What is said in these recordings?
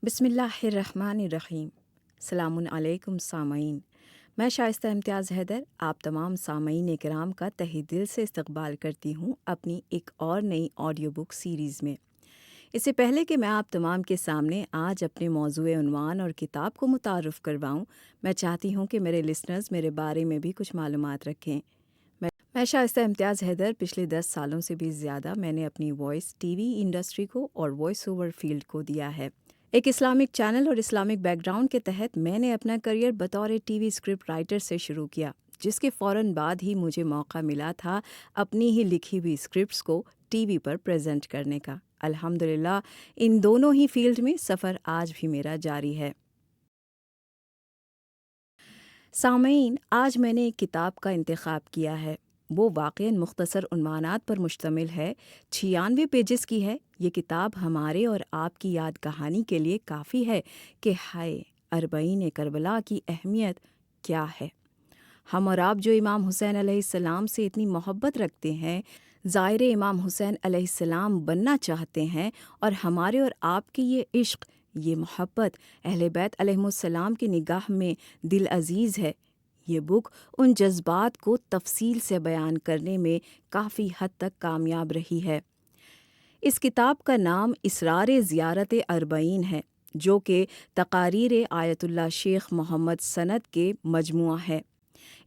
بسم اللہ الرحمن الرحیم۔ السلام علیکم سامعین، میں شائستہ امتیاز حیدر آپ تمام سامعین کرام کا تہہ دل سے استقبال کرتی ہوں اپنی ایک اور نئی آڈیو بک سیریز میں۔ اس سے پہلے کہ میں آپ تمام کے سامنے آج اپنے موضوع عنوان اور کتاب کو متعارف کرواؤں، میں چاہتی ہوں کہ میرے لسنرز میرے بارے میں بھی کچھ معلومات رکھیں۔ میں شائستہ امتیاز حیدر پچھلے 10 سالوں سے بھی زیادہ میں نے اپنی وائس ٹی وی انڈسٹری کو اور وائس اوور فیلڈ کو دیا ہے۔ ایک اسلامک چینل اور اسلامک بیک گراؤنڈ کے تحت میں نے اپنا کریئر بطور ٹی وی اسکرپٹ رائٹر سے شروع کیا، جس کے فوراً بعد ہی مجھے موقع ملا تھا اپنی ہی لکھی ہوئی اسکرپٹس کو ٹی وی پر پریزنٹ کرنے کا۔ الحمدللہ ان دونوں ہی فیلڈ میں سفر آج بھی میرا جاری ہے۔ سامعین، آج میں نے ایک کتاب کا انتخاب کیا ہے۔ وہ واقعاً مختصر عنوانات پر مشتمل ہے، 96 پیجز کی ہے۔ یہ کتاب ہمارے اور آپ کی یاد کہانی کے لیے کافی ہے کہ ہائے اربعین کربلا کی اہمیت کیا ہے۔ ہم اور آپ جو امام حسین علیہ السلام سے اتنی محبت رکھتے ہیں، زائر امام حسین علیہ السلام بننا چاہتے ہیں، اور ہمارے اور آپ کی یہ عشق، یہ محبت اہل بیت علیہم السلام کی نگاہ میں دل عزیز ہے۔ یہ بک ان جذبات کو تفصیل سے بیان کرنے میں کافی حد تک کامیاب رہی ہے۔ اس کتاب کا نام اسرار زیارت اربعین ہے، جو کہ تقاریر آیت اللہ شیخ محمد سند کے مجموعہ ہے۔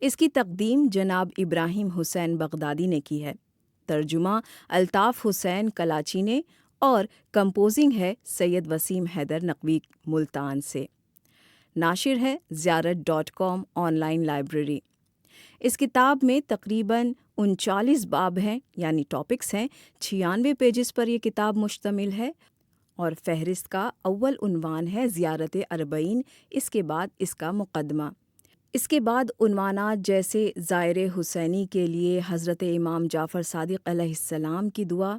اس کی تقدیم جناب ابراہیم حسین بغدادی نے کی ہے، ترجمہ الطاف حسین کلاچی نے، اور کمپوزنگ ہے سید وسیم حیدر نقوی ملتان سے۔ ناشر ہے زیارت.com آن لائن لائبریری۔ اس کتاب میں تقریباً 39 باب ہیں، یعنی ٹاپکس ہیں۔ 96 پیجز پر یہ کتاب مشتمل ہے، اور فہرست کا اول عنوان ہے زیارت اربعین، اس کے بعد اس کا مقدمہ۔ اس کے بعد عنوانات جیسے زائر حسینی کے لیے حضرت امام جعفر صادق علیہ السلام کی دعا،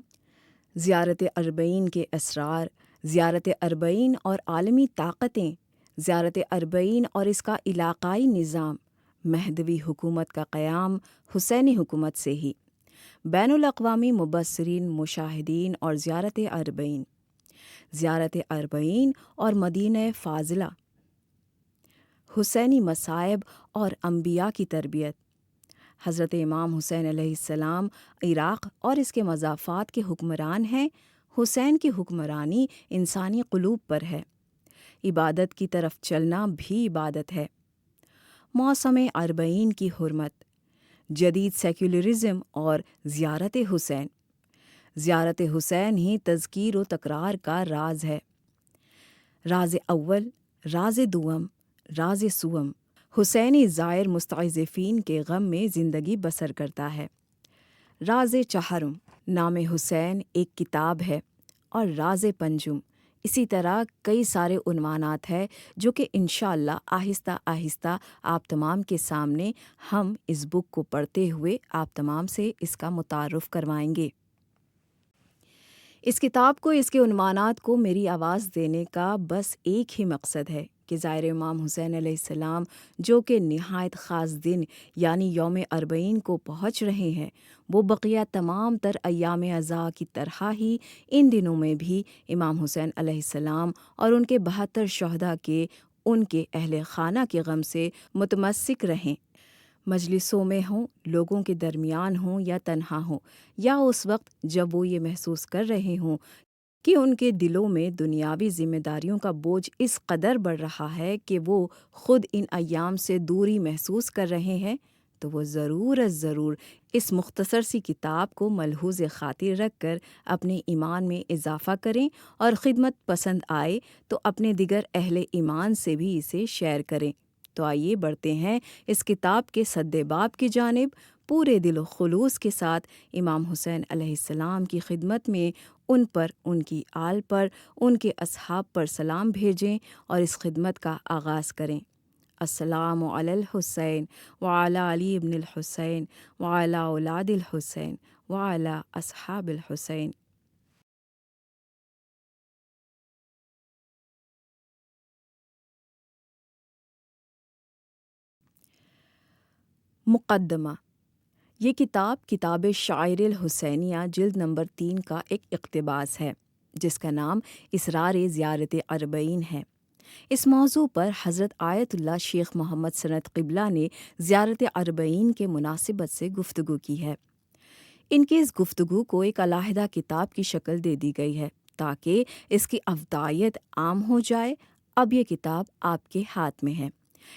زیارت اربعین کے اسرار، زیارت اربعین اور عالمی طاقتیں، زیارت اربعین اور اس کا علاقائی نظام، مہدوی حکومت کا قیام حسینی حکومت سے ہی، بین الاقوامی مبصرین مشاہدین اور زیارت اربعین، زیارت اربعین اور مدینہ فاضلہ، حسینی مصائب اور انبیاء کی تربیت، حضرت امام حسین علیہ السلام عراق اور اس کے مضافات کے حکمران ہیں، حسین کی حکمرانی انسانی قلوب پر ہے، عبادت کی طرف چلنا بھی عبادت ہے، موسم اربعین کی حرمت، جدید سیکولرزم اور زیارت حسین، زیارت حسین ہی تذکیر و تکرار کا راز ہے، راز اول، راز دوم، راز سوم، حسینی زائر مستضعفین کے غم میں زندگی بسر کرتا ہے، راز چہارم، نام حسین ایک کتاب ہے، اور راز پنجم، اسی طرح کئی سارے عنوانات ہیں جو کہ انشاءاللہ آہستہ آہستہ آپ تمام کے سامنے ہم اس بک کو پڑھتے ہوئے آپ تمام سے اس کا متعارف کروائیں گے۔ اس کتاب کو، اس کے عنوانات کو میری آواز دینے کا بس ایک ہی مقصد ہے کہ زائر امام حسین علیہ السلام جو کہ نہایت خاص دن یعنی یوم اربعین کو پہنچ رہے ہیں، وہ بقیہ تمام تر ایام عزا کی طرح ہی ان دنوں میں بھی امام حسین علیہ السلام اور ان کے 72 شہداء کے، ان کے اہل خانہ کے غم سے متمسک رہیں، مجلسوں میں ہوں، لوگوں کے درمیان ہوں یا تنہا ہوں، یا اس وقت جب وہ یہ محسوس کر رہے ہوں کہ ان کے دلوں میں دنیاوی ذمہ داریوں کا بوجھ اس قدر بڑھ رہا ہے کہ وہ خود ان ایام سے دوری محسوس کر رہے ہیں، تو وہ ضرور از ضرور اس مختصر سی کتاب کو ملحوظ خاطر رکھ کر اپنے ایمان میں اضافہ کریں، اور خدمت پسند آئے تو اپنے دیگر اہل ایمان سے بھی اسے شیئر کریں۔ تو آئیے بڑھتے ہیں اس کتاب کے سد باب کی جانب، پورے دل و خلوص کے ساتھ امام حسین علیہ السلام کی خدمت میں ان پر، ان کی آل پر، ان کے اصحاب پر سلام بھیجیں اور اس خدمت کا آغاز کریں۔ السلام علی الحسین وعلی علی ابن الحسین وعلی اولاد الحسین وعلی اصحاب الحسین۔ مقدمہ۔ یہ کتاب کتاب شعائر الحسینیہ جلد نمبر 3 کا ایک اقتباس ہے۔ جس کا نام اسرار زیارت اربعین ہے۔ اس موضوع پر حضرت آیت اللہ شیخ محمد سند قبلہ نے زیارت اربعین کے مناسبت سے گفتگو کی ہے۔ ان کی اس گفتگو کو ایک علیحدہ کتاب کی شکل دے دی گئی ہے تاکہ اس کی افادیت عام ہو جائے۔ اب یہ کتاب آپ کے ہاتھ میں ہے۔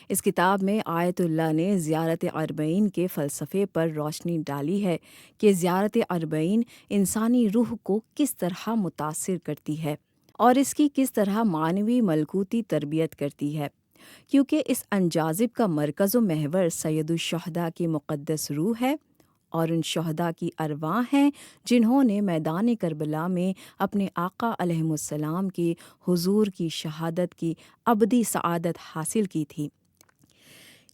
اس کتاب میں آیت اللہ نے زیارت اربعین کے فلسفے پر روشنی ڈالی ہے کہ زیارت اربعین انسانی روح کو کس طرح متاثر کرتی ہے اور اس کی کس طرح معنوی ملکوتی تربیت کرتی ہے، کیونکہ اس انجاذب کا مرکز و محور سید الشہداء کی مقدس روح ہے اور ان شہداء کی ارواح ہیں جنہوں نے میدان کربلا میں اپنے آقا علیہ السلام کی حضور کی شہادت کی ابدی سعادت حاصل کی تھی۔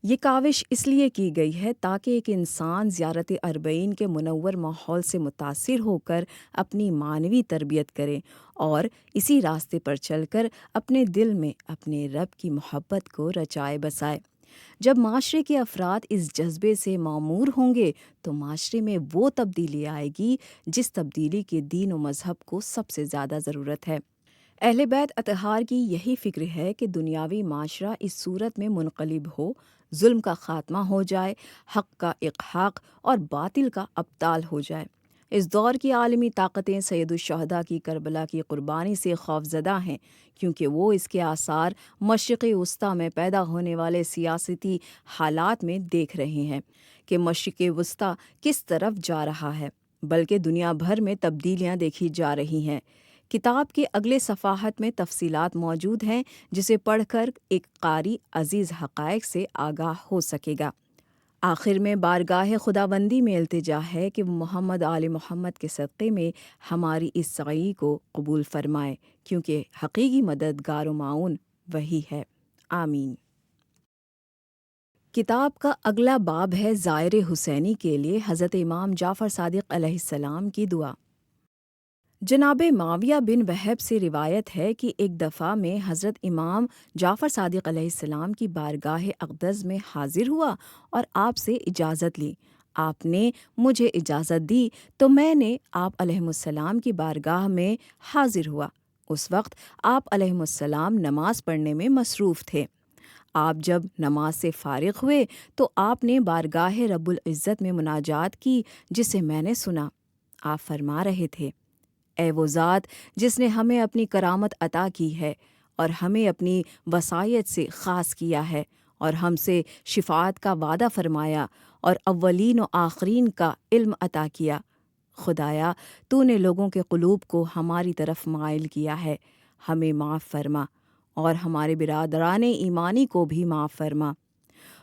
یہ کاوش اس لیے کی گئی ہے تاکہ ایک انسان زیارت اربعین کے منور ماحول سے متاثر ہو کر اپنی معنوی تربیت کرے اور اسی راستے پر چل کر اپنے دل میں اپنے رب کی محبت کو رچائے بسائے۔ جب معاشرے کے افراد اس جذبے سے معمور ہوں گے تو معاشرے میں وہ تبدیلی آئے گی جس تبدیلی کے دین و مذہب کو سب سے زیادہ ضرورت ہے۔ اہل بیت اطہار کی یہی فکر ہے کہ دنیاوی معاشرہ اس صورت میں منقلب ہو، ظلم کا خاتمہ ہو جائے، حق کا اقحاق اور باطل کا ابطال ہو جائے۔ اس دور کی عالمی طاقتیں سید الشہداء کی کربلا کی قربانی سے خوفزدہ ہیں، کیونکہ وہ اس کے آثار مشرق وسطیٰ میں پیدا ہونے والے سیاسی حالات میں دیکھ رہے ہیں کہ مشرق وسطیٰ کس طرف جا رہا ہے، بلکہ دنیا بھر میں تبدیلیاں دیکھی جا رہی ہیں۔ کتاب کے اگلے صفحات میں تفصیلات موجود ہیں جسے پڑھ کر ایک قاری عزیز حقائق سے آگاہ ہو سکے گا۔ آخر میں بارگاہ خداوندی میں التجا ہے کہ وہ محمد آل محمد کے صدقے میں ہماری اس سعی کو قبول فرمائے، کیونکہ حقیقی مددگار و معاون وہی ہے۔ آمین۔ کتاب کا اگلا باب ہے زائر حسینی کے لیے حضرت امام جعفر صادق علیہ السلام کی دعا۔ جناب معاویہ بن وہب سے روایت ہے کہ ایک دفعہ میں حضرت امام جعفر صادق علیہ السلام کی بارگاہ اقدس میں حاضر ہوا اور آپ سے اجازت لی۔ آپ نے مجھے اجازت دی تو میں نے آپ علیہ السلام کی بارگاہ میں حاضر ہوا۔ اس وقت آپ علیہ السلام نماز پڑھنے میں مصروف تھے۔ آپ جب نماز سے فارغ ہوئے تو آپ نے بارگاہ رب العزت میں مناجات کی جسے میں نے سنا۔ آپ فرما رہے تھے، اے وہ ذات جس نے ہمیں اپنی کرامت عطا کی ہے اور ہمیں اپنی وصایت سے خاص کیا ہے اور ہم سے شفاعت کا وعدہ فرمایا اور اولین و آخرین کا علم عطا کیا، خدایا تو نے لوگوں کے قلوب کو ہماری طرف مائل کیا ہے، ہمیں معاف فرما اور ہمارے برادران ایمانی کو بھی معاف فرما۔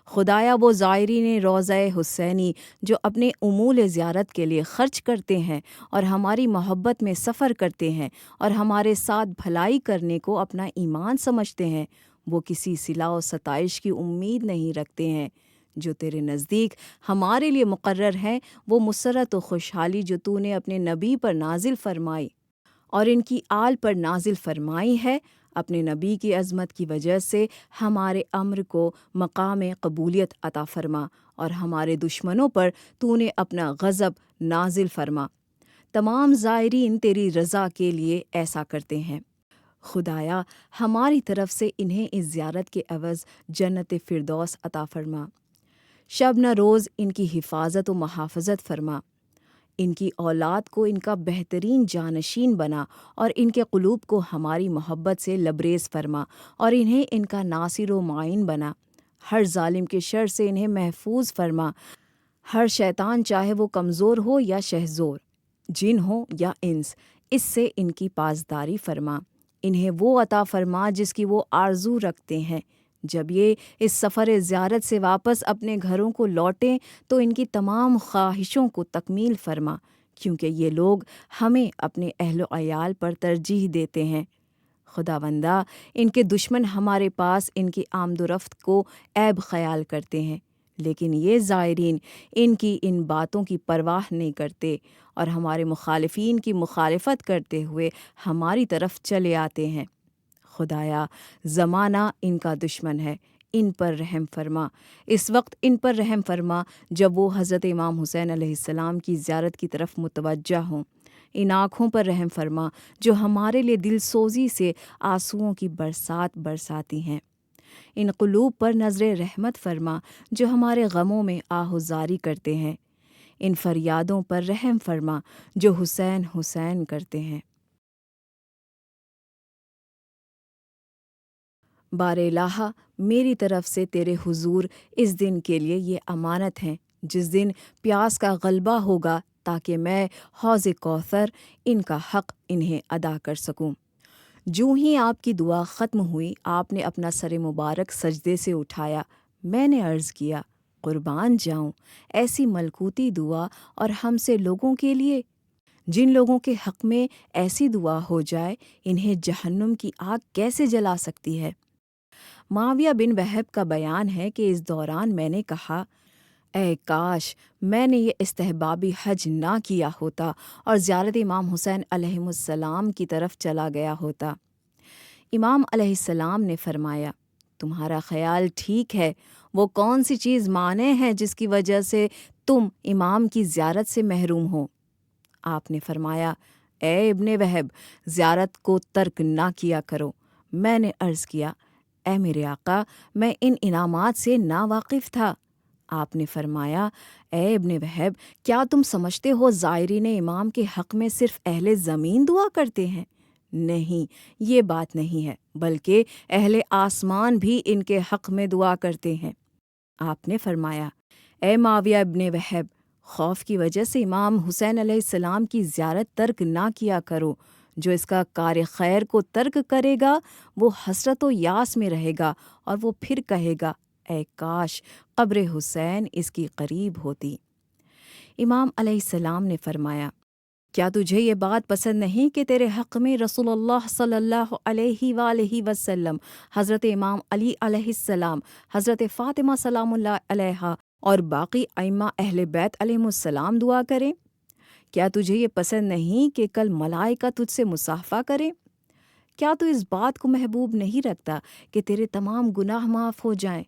خدایا وہ زائرین روضہ حسینی جو اپنے امول زیارت کے لیے خرچ کرتے ہیں اور ہماری محبت میں سفر کرتے ہیں اور ہمارے ساتھ بھلائی کرنے کو اپنا ایمان سمجھتے ہیں، وہ کسی صلہ و ستائش کی امید نہیں رکھتے ہیں۔ جو تیرے نزدیک ہمارے لیے مقرر ہیں وہ مسرت و خوشحالی جو تو نے اپنے نبی پر نازل فرمائی اور ان کی آل پر نازل فرمائی ہے، اپنے نبی کی عظمت کی وجہ سے ہمارے امر کو مقام قبولیت عطا فرما اور ہمارے دشمنوں پر تو نے اپنا غضب نازل فرما۔ تمام زائرین تیری رضا کے لیے ایسا کرتے ہیں۔ خدایا ہماری طرف سے انہیں اس زیارت کے عوض جنت فردوس عطا فرما۔ شب نہ روز ان کی حفاظت و محافظت فرما، ان کی اولاد کو ان کا بہترین جانشین بنا اور ان کے قلوب کو ہماری محبت سے لبریز فرما اور انہیں ان کا ناصر و معین بنا۔ ہر ظالم کے شر سے انہیں محفوظ فرما، ہر شیطان چاہے وہ کمزور ہو یا شہزور، جن ہو یا انس، اس سے ان کی پاسداری فرما۔ انہیں وہ عطا فرما جس کی وہ آرزو رکھتے ہیں۔ جب یہ اس سفر زیارت سے واپس اپنے گھروں کو لوٹیں تو ان کی تمام خواہشوں کو تکمیل فرما، کیونکہ یہ لوگ ہمیں اپنے اہل و عیال پر ترجیح دیتے ہیں۔ خداوندا ان کے دشمن ہمارے پاس ان کی آمد و رفت کو عیب خیال کرتے ہیں، لیکن یہ زائرین ان کی ان باتوں کی پرواہ نہیں کرتے اور ہمارے مخالفین کی مخالفت کرتے ہوئے ہماری طرف چلے آتے ہیں۔ خدایا زمانہ ان کا دشمن ہے، ان پر رحم فرما۔ اس وقت ان پر رحم فرما جب وہ حضرت امام حسین علیہ السلام کی زیارت کی طرف متوجہ ہوں۔ ان آنکھوں پر رحم فرما جو ہمارے لیے دل سوزی سے آنسوؤں کی برسات برساتی ہیں۔ ان قلوب پر نظر رحمت فرما جو ہمارے غموں میں آہوزاری کرتے ہیں۔ ان فریادوں پر رحم فرما جو حسین حسین کرتے ہیں۔ بار الہ، میری طرف سے تیرے حضور اس دن کے لیے یہ امانت ہیں جس دن پیاس کا غلبہ ہوگا، تاکہ میں حوض کوثر ان کا حق انہیں ادا کر سکوں۔ جوں ہی آپ کی دعا ختم ہوئی، آپ نے اپنا سر مبارک سجدے سے اٹھایا۔ میں نے عرض کیا، قربان جاؤں ایسی ملکوتی دعا اور ہم سے لوگوں کے لیے؟ جن لوگوں کے حق میں ایسی دعا ہو جائے، انہیں جہنم کی آگ کیسے جلا سکتی ہے؟ معاویہ بن وہب کا بیان ہے کہ اس دوران میں نے کہا، اے کاش میں نے یہ استحبابی حج نہ کیا ہوتا اور زیارت امام حسین علیہ السلام کی طرف چلا گیا ہوتا۔ امام علیہ السلام نے فرمایا، تمہارا خیال ٹھیک ہے، وہ کون سی چیز مانع ہے جس کی وجہ سے تم امام کی زیارت سے محروم ہو؟ آپ نے فرمایا، اے ابن وہب، زیارت کو ترک نہ کیا کرو۔ میں نے عرض کیا، اے میرے آقا، میں ان انعامات سے نا واقف تھا۔ آپ نے فرمایا، اے ابن وہب، کیا تم سمجھتے ہو زائرین امام کے حق میں صرف اہل زمین دعا کرتے ہیں؟ نہیں، یہ بات نہیں ہے، بلکہ اہل آسمان بھی ان کے حق میں دعا کرتے ہیں۔ آپ نے فرمایا، اے معاویہ ابن وہب، خوف کی وجہ سے امام حسین علیہ السلام کی زیارت ترک نہ کیا کرو۔ جو اس کا کار خیر کو ترک کرے گا وہ حسرت و یاس میں رہے گا، اور وہ پھر کہے گا، اے کاش قبر حسین اس کی قریب ہوتی۔ امام علیہ السلام نے فرمایا، کیا تجھے یہ بات پسند نہیں کہ تیرے حق میں رسول اللہ صلی اللہ علیہ وآلہ وسلم، حضرت امام علی علیہ السلام، حضرت فاطمہ سلام اللہ علیہا اور باقی ائمہ اہل بیت علیہم السلام دعا کریں؟ کیا تجھے یہ پسند نہیں کہ کل ملائکہ تجھ سے مصافحہ کریں؟ کیا تو اس بات کو محبوب نہیں رکھتا کہ تیرے تمام گناہ معاف ہو جائیں؟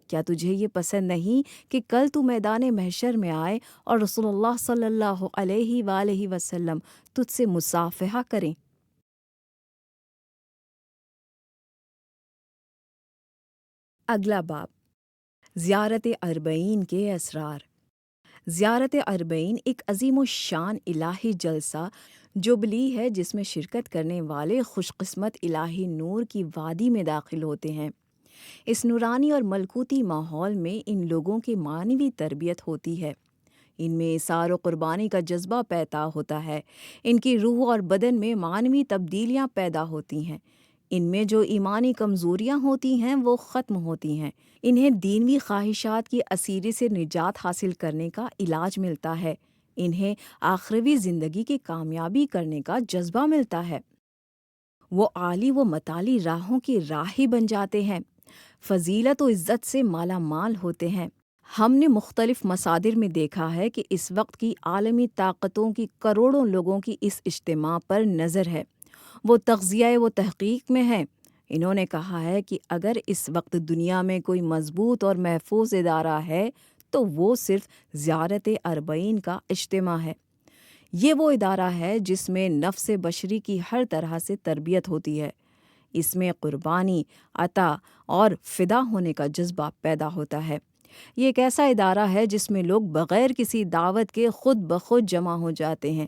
کیا تجھے یہ پسند نہیں کہ کل تو میدان محشر میں آئے اور رسول اللہ صلی اللہ علیہ وآلہ وسلم تجھ سے مصافحہ کریں؟ اگلا باب، زیارت اربعین کے اسرار۔ زیارت اربعین ایک عظیم الشان الہی جلسہ جبلی ہے جس میں شرکت کرنے والے خوش قسمت الہی نور کی وادی میں داخل ہوتے ہیں۔ اس نورانی اور ملکوتی ماحول میں ان لوگوں کی معنوی تربیت ہوتی ہے، ان میں اثار و قربانی کا جذبہ پیدا ہوتا ہے، ان کی روح اور بدن میں معنوی تبدیلیاں پیدا ہوتی ہیں، ان میں جو ایمانی کمزوریاں ہوتی ہیں وہ ختم ہوتی ہیں، انہیں دینوی خواہشات کی اسیری سے نجات حاصل کرنے کا علاج ملتا ہے، انہیں آخروی زندگی کی کامیابی کرنے کا جذبہ ملتا ہے۔ وہ عالی و متعالی راہوں کی راہی بن جاتے ہیں، فضیلت و عزت سے مالا مال ہوتے ہیں۔ ہم نے مختلف مصادر میں دیکھا ہے کہ اس وقت کی عالمی طاقتوں کی کروڑوں لوگوں کی اس اجتماع پر نظر ہے، وہ تغذیہ و تحقیق میں ہیں۔ انہوں نے کہا ہے کہ اگر اس وقت دنیا میں کوئی مضبوط اور محفوظ ادارہ ہے تو وہ صرف زیارت اربعین کا اجتماع ہے۔ یہ وہ ادارہ ہے جس میں نفس بشری کی ہر طرح سے تربیت ہوتی ہے، اس میں قربانی، عطا اور فدا ہونے کا جذبہ پیدا ہوتا ہے۔ یہ ایک ایسا ادارہ ہے جس میں لوگ بغیر کسی دعوت کے خود بخود جمع ہو جاتے ہیں۔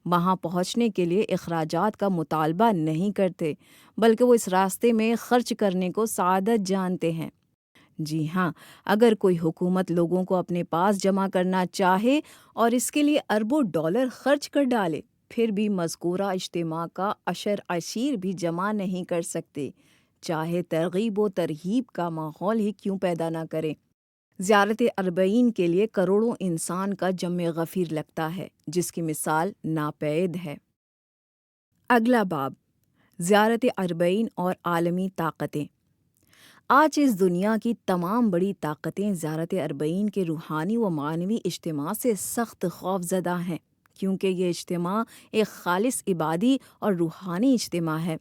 وہاں پہنچنے کے لیے اخراجات کا مطالبہ نہیں کرتے، بلکہ وہ اس راستے میں خرچ کرنے کو سعادت جانتے ہیں۔ جی ہاں، اگر کوئی حکومت لوگوں کو اپنے پاس جمع کرنا چاہے اور اس کے لیے اربوں ڈالر خرچ کر ڈالے، پھر بھی مذکورہ اجتماع کا عشر عشیر بھی جمع نہیں کر سکتے، چاہے ترغیب و ترہیب کا ماحول ہی کیوں پیدا نہ کریں۔ زیارت اربعین کے لیے کروڑوں انسان کا جمع غفیر لگتا ہے، جس کی مثال ناپید ہے۔ اگلا باب، زیارت اربعین اور عالمی طاقتیں۔ آج اس دنیا کی تمام بڑی طاقتیں زیارت اربعین کے روحانی و معنوی اجتماع سے سخت خوف زدہ ہیں، کیونکہ یہ اجتماع ایک خالص عبادی اور روحانی اجتماع ہے۔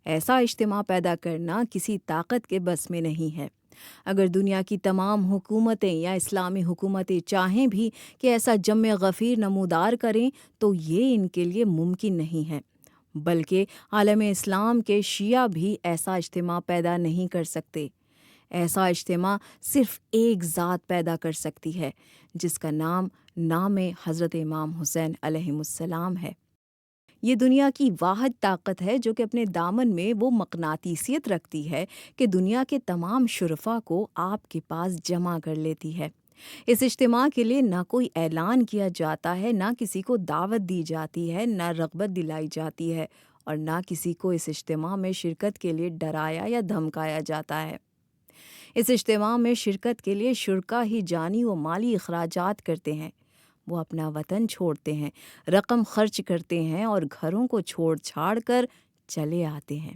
ایسا اجتماع پیدا کرنا کسی طاقت کے بس میں نہیں ہے۔ اگر دنیا کی تمام حکومتیں یا اسلامی حکومتیں چاہیں بھی کہ ایسا جم غفیر نمودار کریں تو یہ ان کے لیے ممکن نہیں ہے، بلکہ عالم اسلام کے شیعہ بھی ایسا اجتماع پیدا نہیں کر سکتے۔ ایسا اجتماع صرف ایک ذات پیدا کر سکتی ہے جس کا نام حضرت امام حسین علیہ السلام ہے۔ یہ دنیا کی واحد طاقت ہے جو کہ اپنے دامن میں وہ مقناطیسیت رکھتی ہے کہ دنیا کے تمام شرفاء کو آپ کے پاس جمع کر لیتی ہے۔ اس اجتماع کے لیے نہ کوئی اعلان کیا جاتا ہے، نہ کسی کو دعوت دی جاتی ہے، نہ رغبت دلائی جاتی ہے، اور نہ کسی کو اس اجتماع میں شرکت کے لیے ڈرایا یا دھمکایا جاتا ہے۔ اس اجتماع میں شرکت کے لیے شرکاء ہی جانی و مالی اخراجات کرتے ہیں۔ وہ اپنا وطن چھوڑتے ہیں، رقم خرچ کرتے ہیں اور گھروں کو چھوڑ چھاڑ کر چلے آتے ہیں۔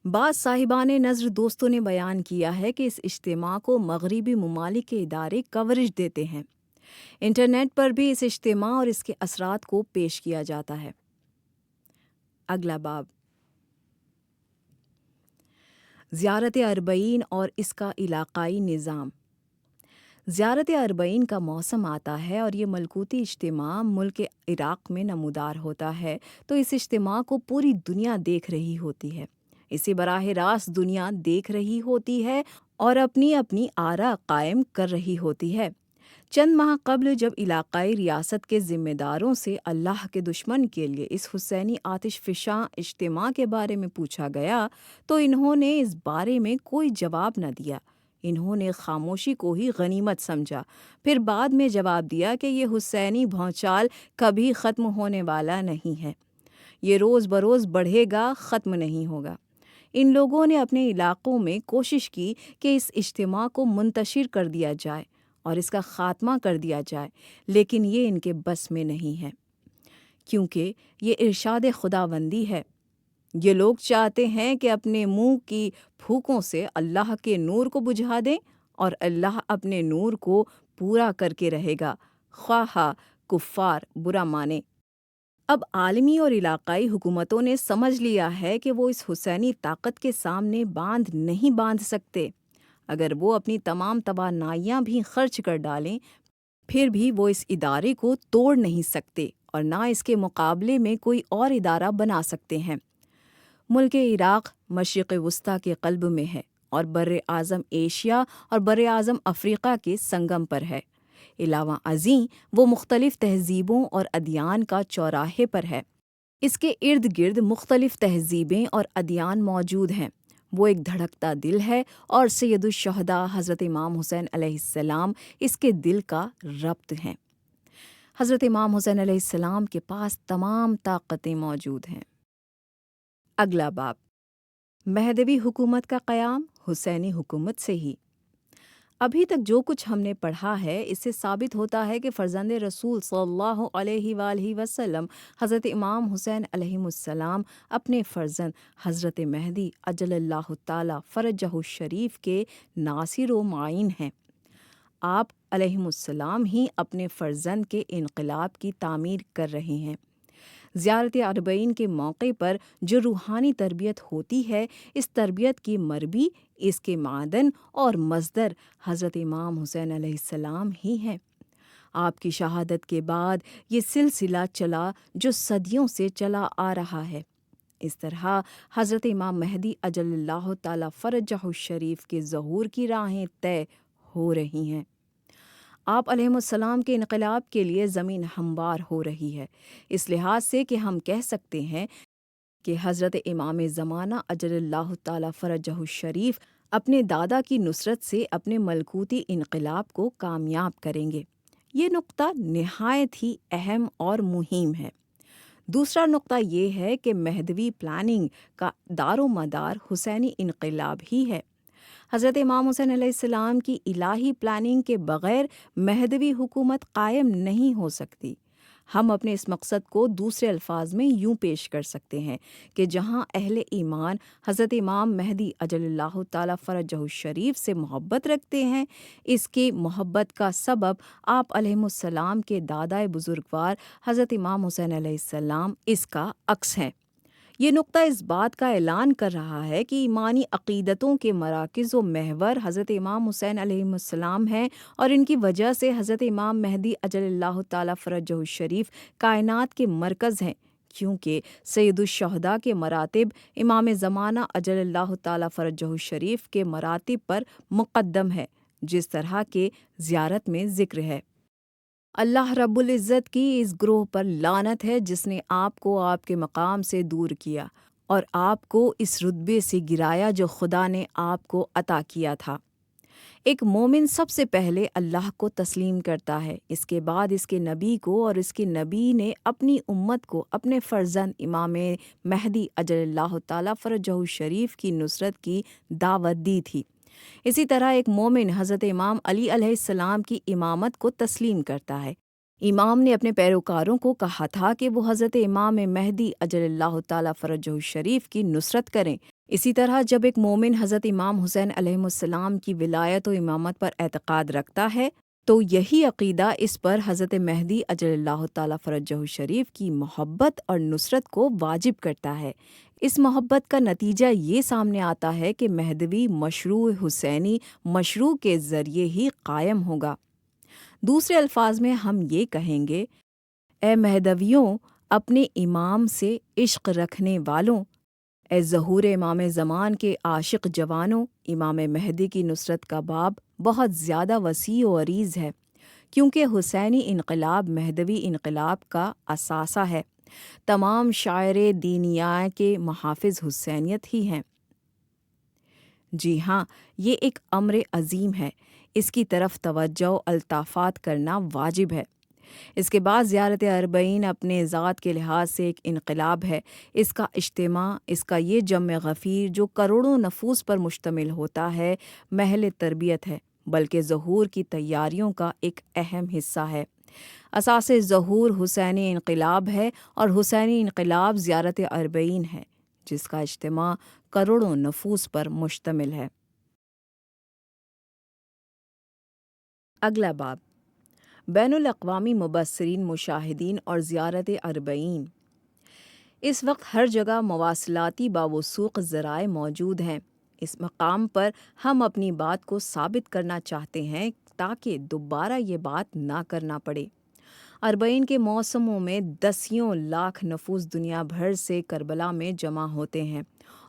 بعض صاحبان نظر دوستوں نے بیان کیا ہے کہ اس اجتماع کو مغربی ممالک کے ادارے کوریج دیتے ہیں۔ انٹرنیٹ پر بھی اس اجتماع اور اس کے اثرات کو پیش کیا جاتا ہے۔ اگلا باب، زیارت اربعین اور اس کا علاقائی نظام۔ زیارت اربعین کا موسم آتا ہے اور یہ ملکوتی اجتماع ملک عراق میں نمودار ہوتا ہے تو اس اجتماع کو پوری دنیا دیکھ رہی ہوتی ہے۔ اسے براہ راست دنیا دیکھ رہی ہوتی ہے اور اپنی اپنی آرا قائم کر رہی ہوتی ہے۔ چند ماہ قبل جب علاقائی ریاست کے ذمہ داروں سے اللہ کے دشمن کے لیے اس حسینی آتش فشاں اجتماع کے بارے میں پوچھا گیا تو انہوں نے اس بارے میں کوئی جواب نہ دیا۔ انہوں نے خاموشی کو ہی غنیمت سمجھا، پھر بعد میں جواب دیا کہ یہ حسینی بھونچال کبھی ختم ہونے والا نہیں ہے، یہ روز بروز بڑھے گا، ختم نہیں ہوگا۔ ان لوگوں نے اپنے علاقوں میں کوشش کی کہ اس اجتماع کو منتشر کر دیا جائے اور اس کا خاتمہ کر دیا جائے، لیکن یہ ان کے بس میں نہیں ہے، کیونکہ یہ ارشاد خداوندی ہے۔ یہ لوگ چاہتے ہیں کہ اپنے منہ کی پھوکوں سے اللہ کے نور کو بجھا دیں، اور اللہ اپنے نور کو پورا کر کے رہے گا، خواہ کفار برا مانے۔ اب عالمی اور علاقائی حکومتوں نے سمجھ لیا ہے کہ وہ اس حسینی طاقت کے سامنے باندھ نہیں باندھ سکتے۔ اگر وہ اپنی تمام توانائیاں بھی خرچ کر ڈالیں پھر بھی وہ اس ادارے کو توڑ نہیں سکتے اور نہ اس کے مقابلے میں کوئی اور ادارہ بنا سکتے ہیں۔ ملک عراق مشرق وسطیٰ کے قلب میں ہے اور بر اعظم ایشیا اور بر اعظم افریقہ کے سنگم پر ہے۔ علاوہ ازیں وہ مختلف تہذیبوں اور ادیان کا چوراہے پر ہے۔ اس کے ارد گرد مختلف تہذیبیں اور ادیان موجود ہیں۔ وہ ایک دھڑکتا دل ہے اور سید الشہداء حضرت امام حسین علیہ السلام اس کے دل کا ربط ہیں۔ حضرت امام حسین علیہ السلام کے پاس تمام طاقتیں موجود ہیں۔ اگلا باب، مہدوی حکومت کا قیام حسینی حکومت سے ہی۔ ابھی تک جو کچھ ہم نے پڑھا ہے اس سے ثابت ہوتا ہے کہ فرزند رسول صلی اللہ علیہ وآلہ وسلم حضرت امام حسین علیہ السلام اپنے فرزند حضرت مہدی عجل اللہ تعالی فرجہ الشریف کے ناصر و معین ہیں۔ آپ علیہ السلام ہی اپنے فرزند کے انقلاب کی تعمیر کر رہے ہیں۔ زیارت اربعین کے موقع پر جو روحانی تربیت ہوتی ہے، اس تربیت کی مربی، اس کے معدن اور مصدر حضرت امام حسین علیہ السلام ہی ہیں۔ آپ کی شہادت کے بعد یہ سلسلہ چلا جو صدیوں سے چلا آ رہا ہے۔ اس طرح حضرت امام مہدی اجل اللہ تعالی فرجہ الشریف کے ظہور کی راہیں طے ہو رہی ہیں۔ آپ علیہ السلام کے انقلاب کے لیے زمین ہموار ہو رہی ہے، اس لحاظ سے کہ ہم کہہ سکتے ہیں کہ حضرت امام زمانہ اجل اللہ تعالی فرجہ الشریف اپنے دادا کی نصرت سے اپنے ملکوتی انقلاب کو کامیاب کریں گے۔ یہ نقطہ نہایت ہی اہم اور مہم ہے۔ دوسرا نقطہ یہ ہے کہ مہدوی پلاننگ کا دار و مدار حسینی انقلاب ہی ہے۔ حضرت امام حسین علیہ السلام کی الہی پلاننگ کے بغیر مہدوی حکومت قائم نہیں ہو سکتی۔ ہم اپنے اس مقصد کو دوسرے الفاظ میں یوں پیش کر سکتے ہیں کہ جہاں اہل ایمان حضرت امام مہدی اجل اللہ تعالی فرجہ الشریف سے محبت رکھتے ہیں، اس کی محبت کا سبب آپ علیہ السلام کے دادائے بزرگوار حضرت امام حسین علیہ السلام اس کا عکس ہیں۔ یہ نقطہ اس بات کا اعلان کر رہا ہے کہ ایمانی عقیدتوں کے مراکز و محور حضرت امام حسین علیہ السلام ہیں، اور ان کی وجہ سے حضرت امام مہدی اجل اللہ تعالیٰ فرجہ الشریف کائنات کے مرکز ہیں، کیونکہ سید الشہداء کے مراتب امام زمانہ اجل اللہ تعالیٰ فرجہ الشریف کے مراتب پر مقدم ہے، جس طرح کے زیارت میں ذکر ہے۔ اللہ رب العزت کی اس گروہ پر لعنت ہے جس نے آپ کو آپ کے مقام سے دور کیا اور آپ کو اس رتبے سے گرایا جو خدا نے آپ کو عطا کیا تھا۔ ایک مومن سب سے پہلے اللہ کو تسلیم کرتا ہے، اس کے بعد اس کے نبی کو، اور اس کے نبی نے اپنی امت کو اپنے فرزند امام مہدی اجل اللہ تعالیٰ فرجہ الشریف کی نصرت کی دعوت دی تھی۔ اسی طرح ایک مومن حضرت امام علی علیہ السلام کی امامت کو تسلیم کرتا ہے۔ امام نے اپنے پیروکاروں کو کہا تھا کہ وہ حضرت امام مہدی اجل اللہ تعالیٰ فرجہ الشریف کی نصرت کریں۔ اسی طرح جب ایک مومن حضرت امام حسین علیہ السلام کی ولایت و امامت پر اعتقاد رکھتا ہے تو یہی عقیدہ اس پر حضرت مہدی اجل اللہ تعالیٰ فرجہ الشریف کی محبت اور نصرت کو واجب کرتا ہے۔ اس محبت کا نتیجہ یہ سامنے آتا ہے کہ مہدوی مشروع حسینی مشروع کے ذریعے ہی قائم ہوگا۔ دوسرے الفاظ میں ہم یہ کہیں گے، اے مہدویوں، اپنے امام سے عشق رکھنے والوں، اے ظہور امام زمان کے عاشق جوانوں، امام مہدی کی نصرت کا باب بہت زیادہ وسیع و عریض ہے، کیونکہ حسینی انقلاب مہدوی انقلاب کا اثاثہ ہے۔ تمام شاعر دینیاء کے محافظ حسینیت ہی ہیں۔ جی ہاں، یہ ایک امر عظیم ہے، اس کی طرف توجہ و التفات کرنا واجب ہے۔ اس کے بعد زیارت اربعین اپنے ذات کے لحاظ سے ایک انقلاب ہے۔ اس کا اجتماع، اس کا یہ جمع غفیر جو کروڑوں نفوس پر مشتمل ہوتا ہے، محل تربیت ہے، بلکہ ظہور کی تیاریوں کا ایک اہم حصہ ہے۔ اساس ظہور حسینی انقلاب ہے، اور حسینی انقلاب زیارت اربعین ہے، جس کا اجتماع کروڑوں نفوس پر مشتمل ہے۔ اگلا باب، بین الاقوامی مبصرین، مشاہدین اور زیارت اربعین۔ اس وقت ہر جگہ مواصلاتی باوثوق ذرائع موجود ہیں۔ اس مقام پر ہم اپنی بات کو ثابت کرنا چاہتے ہیں تاکہ دوبارہ یہ بات نہ کرنا پڑے۔ اربعین کے موسموں میں دسیوں لاکھ نفوس دنیا بھر سے کربلا میں جمع ہوتے ہیں،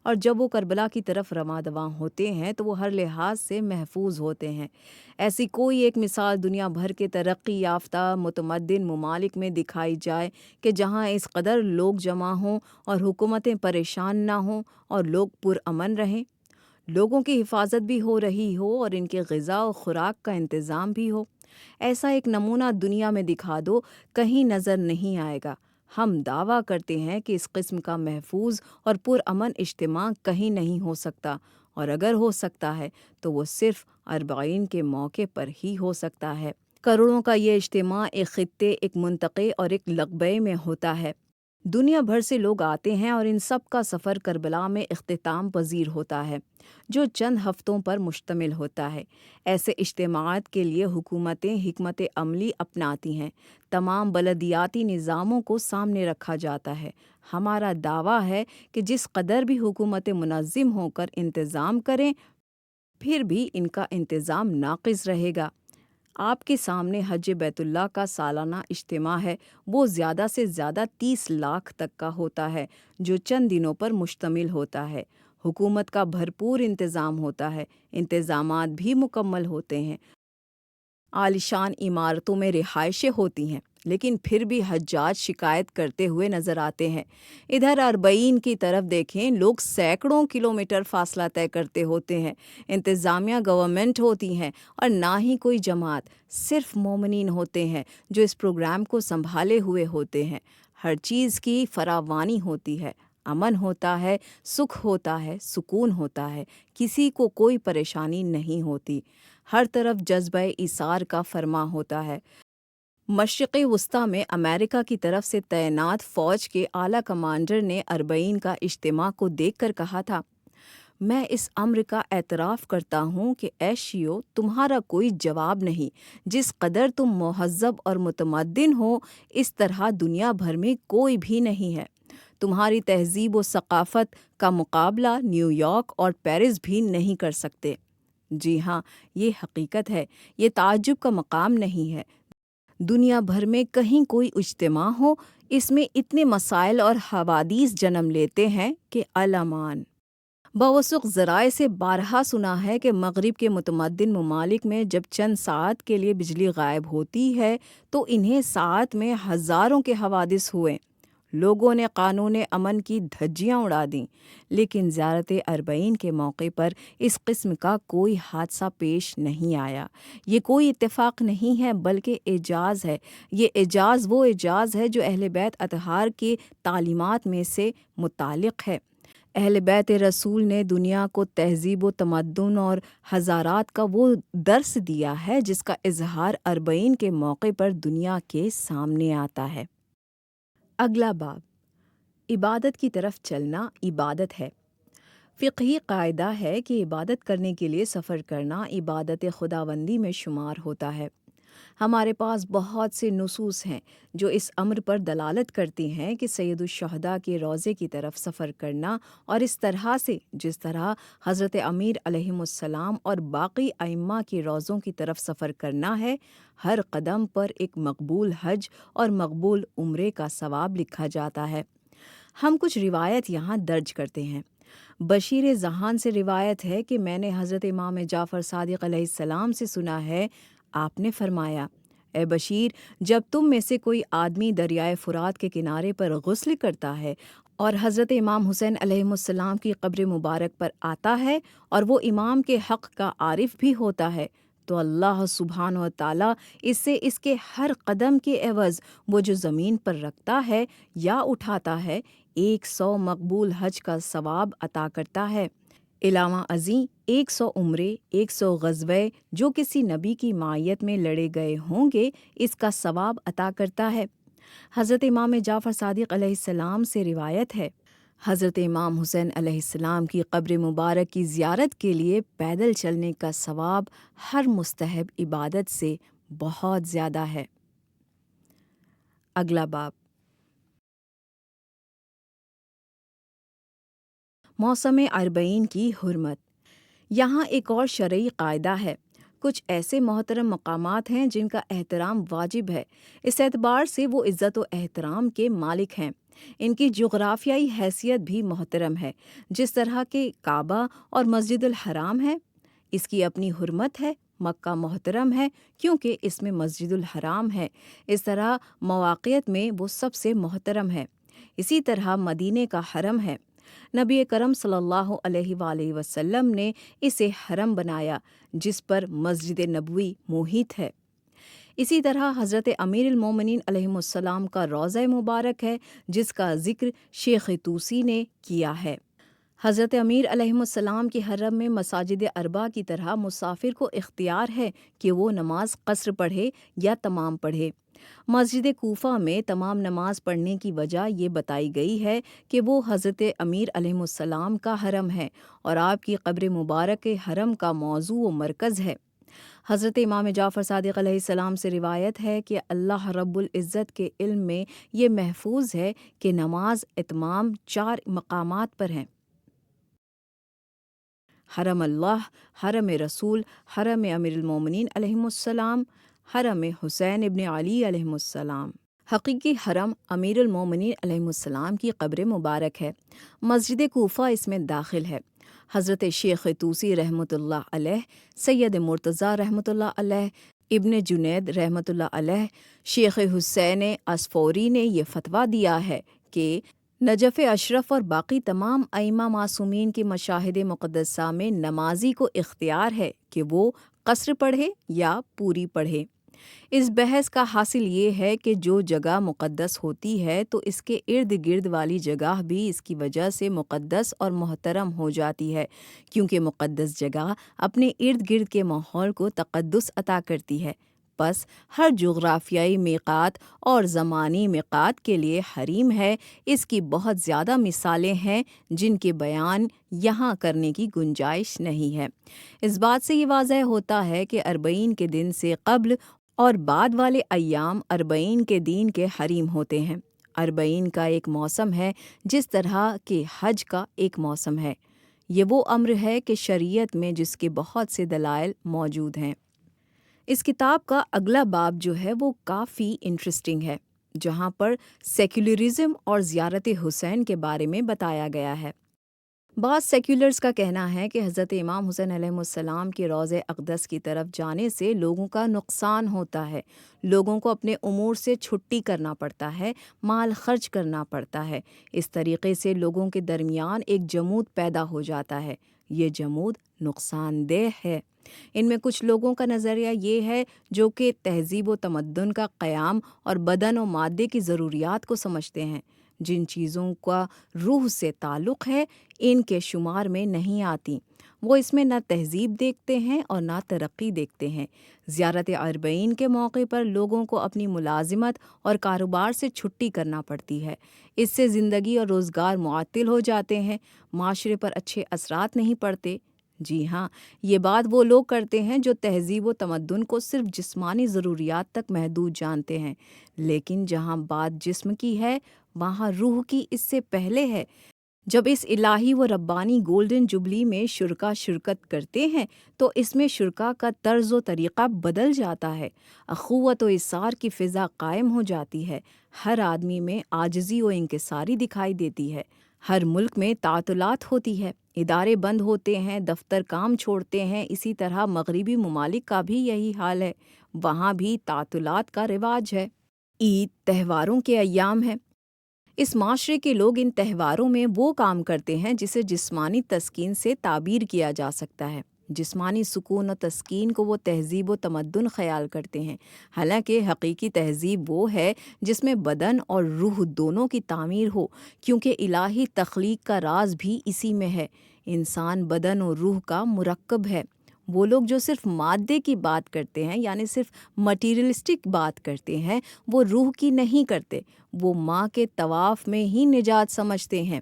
اور جب وہ کربلا کی طرف رواں دواں ہوتے ہیں تو وہ ہر لحاظ سے محفوظ ہوتے ہیں۔ ایسی کوئی ایک مثال دنیا بھر کے ترقی یافتہ متمدن ممالک میں دکھائی جائے کہ جہاں اس قدر لوگ جمع ہوں اور حکومتیں پریشان نہ ہوں اور لوگ پرامن رہیں، لوگوں کی حفاظت بھی ہو رہی ہو اور ان کے غذا و خوراک کا انتظام بھی ہو۔ ایسا ایک نمونہ دنیا میں دکھا دو، کہیں نظر نہیں آئے گا۔ ہم دعویٰ کرتے ہیں کہ اس قسم کا محفوظ اور پرامن اجتماع کہیں نہیں ہو سکتا، اور اگر ہو سکتا ہے تو وہ صرف اربعین کے موقع پر ہی ہو سکتا ہے۔ کروڑوں کا یہ اجتماع ایک خطے، ایک منطقے اور ایک لقبے میں ہوتا ہے۔ دنیا بھر سے لوگ آتے ہیں اور ان سب کا سفر کربلا میں اختتام پذیر ہوتا ہے، جو چند ہفتوں پر مشتمل ہوتا ہے۔ ایسے اجتماعات کے لیے حکومتیں حکمت عملی اپناتی ہیں۔ تمام بلدیاتی نظاموں کو سامنے رکھا جاتا ہے۔ ہمارا دعویٰ ہے کہ جس قدر بھی حکومتیں منظم ہو کر انتظام کریں، پھر بھی ان کا انتظام ناقص رہے گا۔ آپ کے سامنے حج بیت اللہ کا سالانہ اجتماع ہے، وہ زیادہ سے زیادہ 30 لاکھ تک کا ہوتا ہے، جو چند دنوں پر مشتمل ہوتا ہے۔ حکومت کا بھرپور انتظام ہوتا ہے، انتظامات بھی مکمل ہوتے ہیں، عالیشان عمارتوں میں رہائشیں ہوتی ہیں، لیکن پھر بھی حجاج شکایت کرتے ہوئے نظر آتے ہیں۔ ادھر اربعین کی طرف دیکھیں، لوگ سینکڑوں کلومیٹر فاصلہ طے کرتے ہوتے ہیں۔ انتظامیہ گورنمنٹ ہوتی ہیں اور نہ ہی کوئی جماعت، صرف مومنین ہوتے ہیں جو اس پروگرام کو سنبھالے ہوئے ہوتے ہیں۔ ہر چیز کی فراوانی ہوتی ہے، امن ہوتا ہے، سکھ ہوتا ہے، سکون ہوتا ہے، کسی کو کوئی پریشانی نہیں ہوتی۔ ہر طرف جذبہ ایثار کا فرما ہوتا ہے۔ مشرق وسطیٰ میں امریکہ کی طرف سے تعینات فوج کے اعلیٰ کمانڈر نے اربعین کا اجتماع کو دیکھ کر کہا تھا، میں اس امر کا اعتراف کرتا ہوں کہ اے شیعو، تمہارا کوئی جواب نہیں۔ جس قدر تم مہذب اور متمدن ہو، اس طرح دنیا بھر میں کوئی بھی نہیں ہے۔ تمہاری تہذیب و ثقافت کا مقابلہ نیو یارک اور پیرس بھی نہیں کر سکتے۔ جی ہاں، یہ حقیقت ہے، یہ تعجب کا مقام نہیں ہے۔ دنیا بھر میں کہیں کوئی اجتماع ہو، اس میں اتنے مسائل اور حوادث جنم لیتے ہیں کہ الامان۔ بوثق ذرائع سے بارہا سنا ہے کہ مغرب کے متمدن ممالک میں جب چند ساعت کے لیے بجلی غائب ہوتی ہے تو انہیں ساعت میں ہزاروں کے حوادث ہوئے۔ لوگوں نے قانون امن کی دھجیاں اڑا دیں، لیکن زیارت اربعین کے موقع پر اس قسم کا کوئی حادثہ پیش نہیں آیا۔ یہ کوئی اتفاق نہیں ہے بلکہ اعجاز ہے۔ یہ اعجاز وہ اعجاز ہے جو اہل بیت اطہار کی تعلیمات میں سے متعلق ہے۔ اہل بیت رسول نے دنیا کو تہذیب و تمدن اور حضارات کا وہ درس دیا ہے جس کا اظہار اربعین کے موقع پر دنیا کے سامنے آتا ہے۔ اگلا باب، عبادت کی طرف چلنا عبادت ہے۔ فقہی قاعدہ ہے کہ عبادت کرنے کے لیے سفر کرنا عبادت خداوندی میں شمار ہوتا ہے۔ ہمارے پاس بہت سے نصوص ہیں جو اس امر پر دلالت کرتی ہیں کہ سید الشہداء کے روضے کی طرف سفر کرنا اور اس طرح سے جس طرح حضرت امیر علیہم السلام اور باقی ائمہ کے روضوں کی طرف سفر کرنا ہے، ہر قدم پر ایک مقبول حج اور مقبول عمرے کا ثواب لکھا جاتا ہے۔ ہم کچھ روایت یہاں درج کرتے ہیں۔ بشیر ذہان سے روایت ہے کہ میں نے حضرت امام جعفر صادق علیہ السلام سے سنا ہے، آپ نے فرمایا، اے بشیر، جب تم میں سے کوئی آدمی دریائے فرات کے کنارے پر غسل کرتا ہے اور حضرت امام حسین علیہ السلام کی قبر مبارک پر آتا ہے اور وہ امام کے حق کا عارف بھی ہوتا ہے، تو اللہ سبحانہ و تعالیٰ اس سے اس کے ہر قدم کے عوض وہ جو زمین پر رکھتا ہے یا اٹھاتا ہے 100 مقبول حج کا ثواب عطا کرتا ہے۔ علاوہ ازیں 100 عمرے، 100 غزوے جو کسی نبی کی معیت میں لڑے گئے ہوں گے، اس کا ثواب عطا کرتا ہے۔ حضرت امام جعفر صادق علیہ السلام سے روایت ہے، حضرت امام حسین علیہ السلام کی قبر مبارک کی زیارت کے لیے پیدل چلنے کا ثواب ہر مستحب عبادت سے بہت زیادہ ہے۔ اگلا باب، موسم اربعین کی حرمت۔ یہاں ایک اور شرعی قاعدہ ہے۔ کچھ ایسے محترم مقامات ہیں جن کا احترام واجب ہے، اس اعتبار سے وہ عزت و احترام کے مالک ہیں۔ ان کی جغرافیائی حیثیت بھی محترم ہے، جس طرح کہ کعبہ اور مسجد الحرام ہے۔ اس کی اپنی حرمت ہے۔ مکہ محترم ہے کیونکہ اس میں مسجد الحرام ہے، اس طرح مواقعت میں وہ سب سے محترم ہے۔ اسی طرح مدینے کا حرم ہے۔ نبی کرم صلی اللہ علیہ وآلہ وسلم نے اسے حرم بنایا جس پر مسجد نبوی محیط ہے۔ اسی طرح حضرت امیر المومنین علیہ السلام کا روضہ مبارک ہے جس کا ذکر شیخ طوسی نے کیا ہے۔ حضرت امیر علیہ السلام کے حرم میں مساجد اربع کی طرح مسافر کو اختیار ہے کہ وہ نماز قصر پڑھے یا تمام پڑھے۔ مسجد کوفہ میں تمام نماز پڑھنے کی وجہ یہ بتائی گئی ہے کہ وہ حضرت امیر علیہ السلام کا حرم ہے اور آپ کی قبر مبارک حرم کا موضوع و مرکز ہے۔ حضرت امام جعفر صادق علیہ السلام سے روایت ہے کہ اللہ رب العزت کے علم میں یہ محفوظ ہے کہ نماز اتمام 4 مقامات پر ہیں: حرم اللہ، حرم رسول، حرم امیر المومنین علیہ السلام، حرم حسین ابن علی علیہ السلام۔ حقیقی حرم امیر المومنین علیہ السلام کی قبر مبارک ہے۔ مسجد کوفہ اس میں داخل ہے۔ حضرت شیخ طوسی رحمۃ اللہ علیہ، سید مرتضیٰ رحمۃ اللہ علیہ، ابن جنید رحمۃ اللہ علیہ، شیخ حسین عصفوری نے یہ فتویٰ دیا ہے کہ نجف اشرف اور باقی تمام ائمہ معصومین کی مشاہد مقدسہ میں نمازی کو اختیار ہے کہ وہ قصر پڑھے یا پوری پڑھے۔ اس بحث کا حاصل یہ ہے کہ جو جگہ مقدس ہوتی ہے تو اس کے ارد گرد والی جگہ بھی اس کی وجہ سے مقدس اور محترم ہو جاتی ہے، کیونکہ مقدس جگہ اپنے ارد گرد کے ماحول کو تقدس عطا کرتی ہے۔ پس ہر جغرافیائی میقات اور زمانی میقات کے لیے حریم ہے۔ اس کی بہت زیادہ مثالیں ہیں جن کے بیان یہاں کرنے کی گنجائش نہیں ہے۔ اس بات سے یہ واضح ہوتا ہے کہ اربعین کے دن سے قبل اور بعد والے ایام اربعین کے دین کے حریم ہوتے ہیں۔ اربعین کا ایک موسم ہے جس طرح کہ حج کا ایک موسم ہے۔ یہ وہ امر ہے کہ شریعت میں جس کے بہت سے دلائل موجود ہیں۔ اس کتاب کا اگلا باب جو ہے وہ کافی انٹرسٹنگ ہے، جہاں پر سیکولرزم اور زیارت حسین کے بارے میں بتایا گیا ہے۔ بعض سیکولرز کا کہنا ہے کہ حضرت امام حسین علیہ السلام کے روضہ اقدس کی طرف جانے سے لوگوں کا نقصان ہوتا ہے، لوگوں کو اپنے امور سے چھٹی کرنا پڑتا ہے، مال خرچ کرنا پڑتا ہے۔ اس طریقے سے لوگوں کے درمیان ایک جمود پیدا ہو جاتا ہے۔ یہ جمود نقصان دہ ہے۔ ان میں کچھ لوگوں کا نظریہ یہ ہے جو کہ تہذیب و تمدن کا قیام اور بدن و مادے کی ضروریات کو سمجھتے ہیں۔ جن چیزوں کا روح سے تعلق ہے ان کے شمار میں نہیں آتی، وہ اس میں نہ تہذیب دیکھتے ہیں اور نہ ترقی دیکھتے ہیں۔ زیارت اربعین کے موقع پر لوگوں کو اپنی ملازمت اور کاروبار سے چھٹی کرنا پڑتی ہے۔ اس سے زندگی اور روزگار معطل ہو جاتے ہیں، معاشرے پر اچھے اثرات نہیں پڑتے۔ جی ہاں، یہ بات وہ لوگ کرتے ہیں جو تہذیب و تمدن کو صرف جسمانی ضروریات تک محدود جانتے ہیں، لیکن جہاں بات جسم کی ہے وہاں روح کی اس سے پہلے ہے۔ جب اس الہی و ربانی گولڈن جبلی میں شرکا شرکت کرتے ہیں تو اس میں شرکا کا طرز و طریقہ بدل جاتا ہے، اخوت و اصرار کی فضا قائم ہو جاتی ہے، ہر آدمی میں عاجزی و انکساری دکھائی دیتی ہے۔ ہر ملک میں تعطلات ہوتی ہے، ادارے بند ہوتے ہیں، دفتر کام چھوڑتے ہیں۔ اسی طرح مغربی ممالک کا بھی یہی حال ہے، وہاں بھی تعطلات کا رواج ہے۔ عید تہواروں کے ایام ہے۔ اس معاشرے کے لوگ ان تہواروں میں وہ کام کرتے ہیں جسے جسمانی تسکین سے تعبیر کیا جا سکتا ہے۔ جسمانی سکون و تسکین کو وہ تہذیب و تمدن خیال کرتے ہیں، حالانکہ حقیقی تہذیب وہ ہے جس میں بدن اور روح دونوں کی تعمیر ہو، کیونکہ الہی تخلیق کا راز بھی اسی میں ہے۔ انسان بدن اور روح کا مرکب ہے۔ وہ لوگ جو صرف مادے کی بات کرتے ہیں، یعنی صرف مٹیریلسٹک بات کرتے ہیں، وہ روح کی نہیں کرتے، وہ ماں کے طواف میں ہی نجات سمجھتے ہیں۔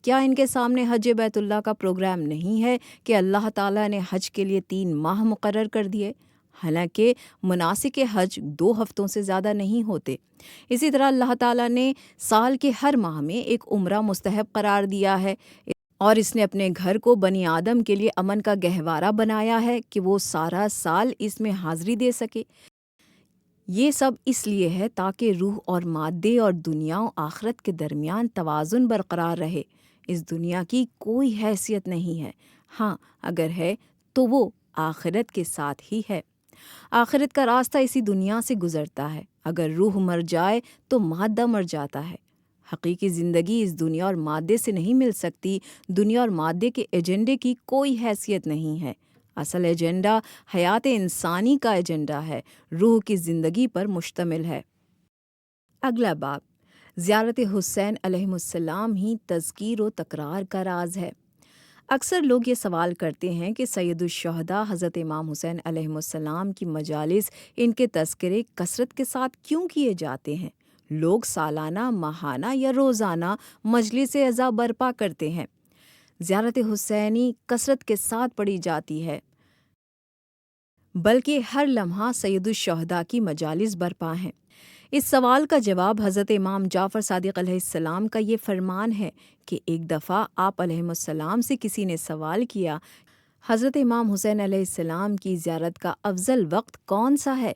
کیا ان کے سامنے حج بیت اللہ کا پروگرام نہیں ہے کہ اللہ تعالیٰ نے حج کے لیے 3 ماہ مقرر کر دیے؟ حالانکہ مناسک حج 2 ہفتوں سے زیادہ نہیں ہوتے۔ اسی طرح اللہ تعالیٰ نے سال کے ہر ماہ میں ایک عمرہ مستحب قرار دیا ہے، اور اس نے اپنے گھر کو بنی آدم کے لیے امن کا گہوارہ بنایا ہے کہ وہ سارا سال اس میں حاضری دے سکے۔ یہ سب اس لیے ہے تاکہ روح اور مادے اور دنیا و آخرت کے درمیان توازن برقرار رہے۔ اس دنیا کی کوئی حیثیت نہیں ہے، ہاں اگر ہے تو وہ آخرت کے ساتھ ہی ہے۔ آخرت کا راستہ اسی دنیا سے گزرتا ہے۔ اگر روح مر جائے تو مادہ مر جاتا ہے۔ حقیقی زندگی اس دنیا اور مادے سے نہیں مل سکتی۔ دنیا اور مادے کے ایجنڈے کی کوئی حیثیت نہیں ہے۔ اصل ایجنڈا حیات انسانی کا ایجنڈا ہے، روح کی زندگی پر مشتمل ہے۔ اگلا باب زیارت حسین علیہ السلام ہی تذکیر و تکرار کا راز ہے۔ اکثر لوگ یہ سوال کرتے ہیں کہ سید الشہداء حضرت امام حسین علیہ السلام کی مجالس، ان کے تذکرے کثرت کے ساتھ کیوں کیے جاتے ہیں؟ لوگ سالانہ، ماہانہ یا روزانہ مجلس عزا برپا کرتے ہیں۔ زیارت حسینی کثرت کے ساتھ پڑھی جاتی ہے، بلکہ ہر لمحہ سید الشہداء کی مجالس برپا ہیں۔ اس سوال کا جواب حضرت امام جعفر صادق علیہ السلام کا یہ فرمان ہے کہ ایک دفعہ آپ علیہ السلام سے کسی نے سوال کیا، حضرت امام حسین علیہ السلام کی زیارت کا افضل وقت کون سا ہے؟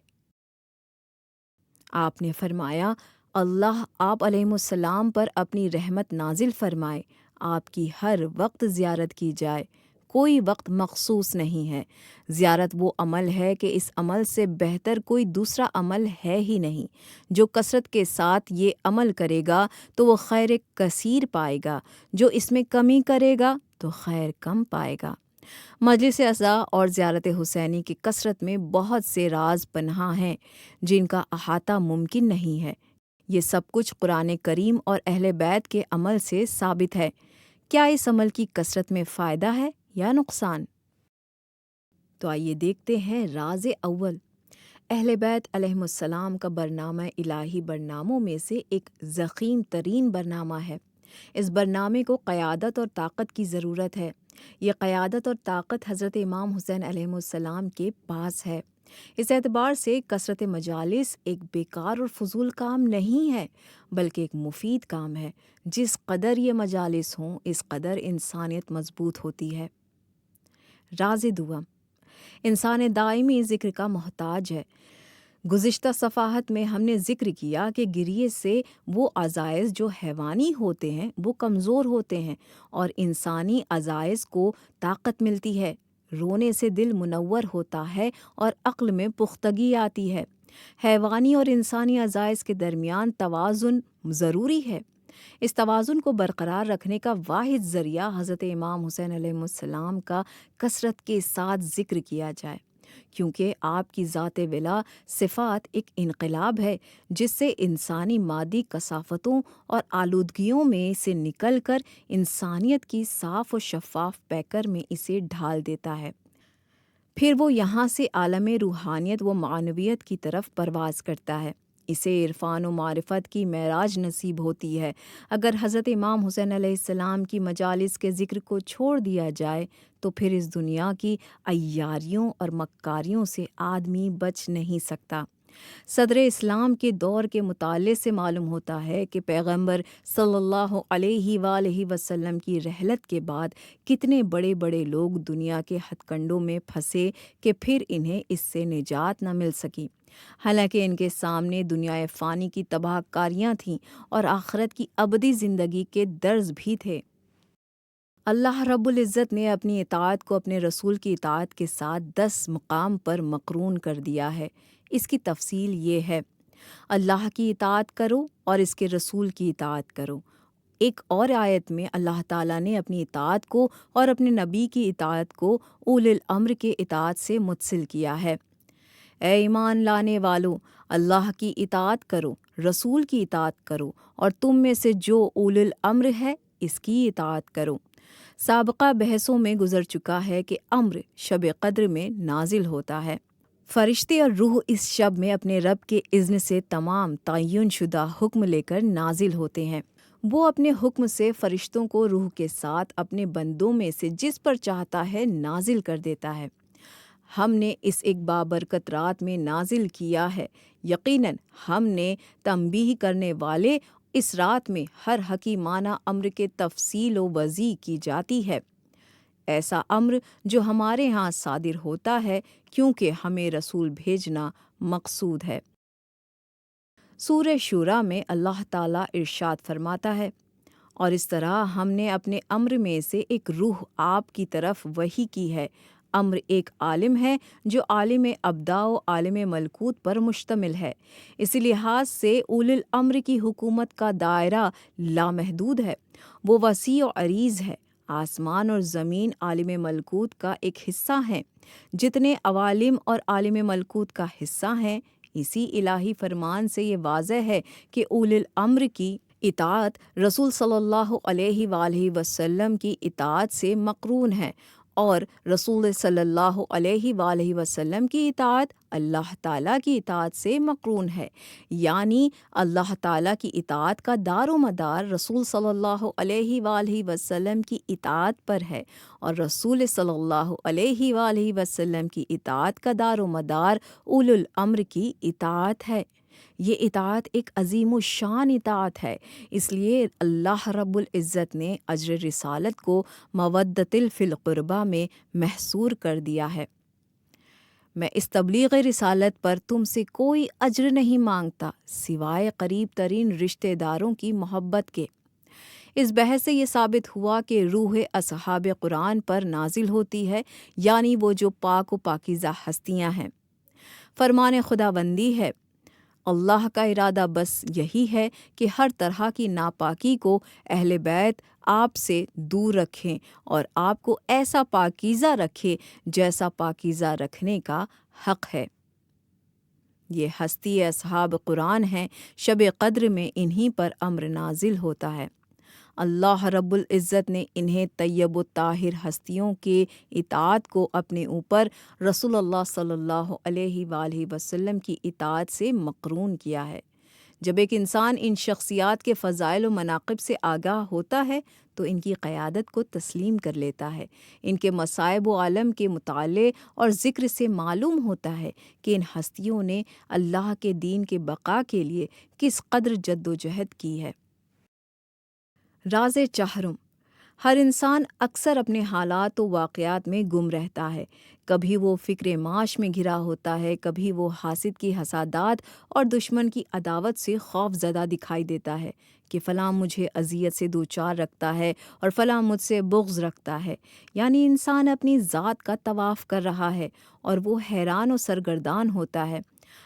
آپ نے فرمایا، اللہ آپ علیہ السلام پر اپنی رحمت نازل فرمائے، آپ کی ہر وقت زیارت کی جائے، کوئی وقت مخصوص نہیں ہے۔ زیارت وہ عمل ہے کہ اس عمل سے بہتر کوئی دوسرا عمل ہے ہی نہیں۔ جو کثرت کے ساتھ یہ عمل کرے گا تو وہ خیر کثیر پائے گا، جو اس میں کمی کرے گا تو خیر کم پائے گا۔ مجلس عزا اور زیارت حسینی کی کثرت میں بہت سے راز پنہاں ہیں جن کا احاطہ ممکن نہیں ہے۔ یہ سب کچھ قرآن کریم اور اہل بیت کے عمل سے ثابت ہے۔ کیا اس عمل کی کثرت میں فائدہ ہے یا نقصان؟ تو آئیے دیکھتے ہیں راز اول۔ اہل بیت علیہم السلام کا برنامہ الہی برناموں میں سے ایک ضخیم ترین برنامہ ہے۔ اس برنامے کو قیادت اور طاقت کی ضرورت ہے۔ یہ قیادت اور طاقت حضرت امام حسین علیہ السلام کے پاس ہے۔ اس اعتبار سے کثرت مجالس ایک بیکار اور فضول کام نہیں ہے، بلکہ ایک مفید کام ہے۔ جس قدر یہ مجالس ہوں اس قدر انسانیت مضبوط ہوتی ہے۔ راز دوم، انسان دائمی ذکر کا محتاج ہے۔ گزشتہ صفحات میں ہم نے ذکر کیا کہ گریے سے وہ عزائز جو حیوانی ہوتے ہیں وہ کمزور ہوتے ہیں اور انسانی عزائز کو طاقت ملتی ہے۔ رونے سے دل منور ہوتا ہے اور عقل میں پختگی آتی ہے۔ حیوانی اور انسانی عزائز کے درمیان توازن ضروری ہے۔ اس توازن کو برقرار رکھنے کا واحد ذریعہ حضرت امام حسین علیہ السلام کا کثرت کے ساتھ ذکر کیا جائے، کیونکہ آپ کی ذات ولا صفات ایک انقلاب ہے جس سے انسانی مادی کثافتوں اور آلودگیوں میں سے نکل کر انسانیت کی صاف و شفاف پیکر میں اسے ڈھال دیتا ہے۔ پھر وہ یہاں سے عالم روحانیت و معنویت کی طرف پرواز کرتا ہے۔ اسے عرفان و معرفت کی معراج نصیب ہوتی ہے۔ اگر حضرت امام حسین علیہ السلام کی مجالس کے ذکر کو چھوڑ دیا جائے تو پھر اس دنیا کی عیاریوں اور مکاریوں سے آدمی بچ نہیں سکتا۔ صدر اسلام کے دور کے مطالعے سے معلوم ہوتا ہے کہ پیغمبر صلی اللہ علیہ وآلہ وسلم کی رحلت کے بعد کتنے بڑے بڑے لوگ دنیا کے ہتھ کنڈوں میں پھنسے کہ پھر انہیں اس سے نجات نہ مل سکی، حالانکہ ان کے سامنے دنیا فانی کی تباہ کاریاں تھیں اور آخرت کی ابدی زندگی کے درز بھی تھے۔ اللہ رب العزت نے اپنی اطاعت کو اپنے رسول کی اطاعت کے ساتھ 10 مقام پر مقرون کر دیا ہے۔ اس کی تفصیل یہ ہے: اللہ کی اطاعت کرو اور اس کے رسول کی اطاعت کرو۔ ایک اور آیت میں اللہ تعالیٰ نے اپنی اطاعت کو اور اپنے نبی کی اطاعت کو اولی الامر کے اطاعت سے متصل کیا ہے۔ اے ایمان لانے والو، اللہ کی اطاعت کرو، رسول کی اطاعت کرو اور تم میں سے جو اولی الامر ہے اس کی اطاعت کرو۔ سابقہ بحثوں میں گزر چکا ہے کہ امر شب قدر میں نازل ہوتا ہے۔ فرشتے اور روح اس شب میں اپنے رب کے اذن سے تمام تعین شدہ حکم لے کر نازل ہوتے ہیں۔ وہ اپنے حکم سے فرشتوں کو روح کے ساتھ اپنے بندوں میں سے جس پر چاہتا ہے نازل کر دیتا ہے۔ ہم نے اس ایک بابرکت رات میں نازل کیا ہے۔ یقیناً ہم نے تنبیہ کرنے والے اس رات میں ہر حکیمانہ امر کے تفصیل و وضع کی جاتی ہے، ایسا امر جو ہمارے ہاں صادر ہوتا ہے کیونکہ ہمیں رسول بھیجنا مقصود ہے۔ سورہ شورا میں اللہ تعالیٰ ارشاد فرماتا ہے: اور اس طرح ہم نے اپنے امر میں سے ایک روح آپ کی طرف وحی کی ہے۔ امر ایک عالم ہے جو عالم ابدا و عالم ملکوت پر مشتمل ہے۔ اس لحاظ سے اولی الامر کی حکومت کا دائرہ لامحدود ہے، وہ وسیع و عریض ہے۔ آسمان اور زمین عالم ملکوت کا ایک حصہ ہیں، جتنے عوالم اور عالم ملکوت کا حصہ ہیں۔ اسی الہی فرمان سے یہ واضح ہے کہ اولی الامر کی اطاعت رسول صلی اللہ علیہ وآلہ وسلم کی اطاعت سے مقرون ہے اور رسول صلی اللہ علیہ وآلہ وسلم کی اطاعت اللہ تعالیٰ کی اطاعت سے مقرون ہے، یعنی اللہ تعالیٰ کی اطاعت کا دار و مدار رسول صلی اللہ علیہ وآلہ وسلم کی اطاعت پر ہے اور رسول صلی اللہ علیہ وآلہ وسلم کی اطاعت کا دار و مدار اولی الامر کی اطاعت ہے۔ یہ اطاعت ایک عظیم الشان اطاعت ہے، اس لیے اللہ رب العزت نے اجر رسالت کو مودۃ فی القربہ میں محصور کر دیا ہے۔ میں اس تبلیغ رسالت پر تم سے کوئی اجر نہیں مانگتا سوائے قریب ترین رشتہ داروں کی محبت کے۔ اس بحث سے یہ ثابت ہوا کہ روح اصحاب قرآن پر نازل ہوتی ہے، یعنی وہ جو پاک و پاکیزہ ہستیاں ہیں۔ فرمان خداوندی ہے، اللہ کا ارادہ بس یہی ہے کہ ہر طرح کی ناپاکی کو اہل بیت آپ سے دور رکھیں اور آپ کو ایسا پاکیزہ رکھے جیسا پاکیزہ رکھنے کا حق ہے۔ یہ ہستی اصحاب قرآن ہیں، شب قدر میں انہی پر امر نازل ہوتا ہے۔ اللہ رب العزت نے انہیں طیب و طاہر ہستیوں کے اطاعت کو اپنے اوپر رسول اللہ صلی اللہ علیہ وآلہ وسلم کی اطاعت سے مقرون کیا ہے۔ جب ایک انسان ان شخصیات کے فضائل و مناقب سے آگاہ ہوتا ہے تو ان کی قیادت کو تسلیم کر لیتا ہے۔ ان کے مصائب و عالم کے مطالعے اور ذکر سے معلوم ہوتا ہے کہ ان ہستیوں نے اللہ کے دین کے بقا کے لیے کس قدر جد و جہد کی ہے۔ راز چہرم: ہر انسان اکثر اپنے حالات و واقعات میں گم رہتا ہے۔ کبھی وہ فکر معاش میں گھرا ہوتا ہے، کبھی وہ حاسد کی حسادات اور دشمن کی عداوت سے خوف زدہ دکھائی دیتا ہے کہ فلاں مجھے اذیت سے دوچار رکھتا ہے اور فلاں مجھ سے بغض رکھتا ہے۔ یعنی انسان اپنی ذات کا طواف کر رہا ہے اور وہ حیران و سرگردان ہوتا ہے۔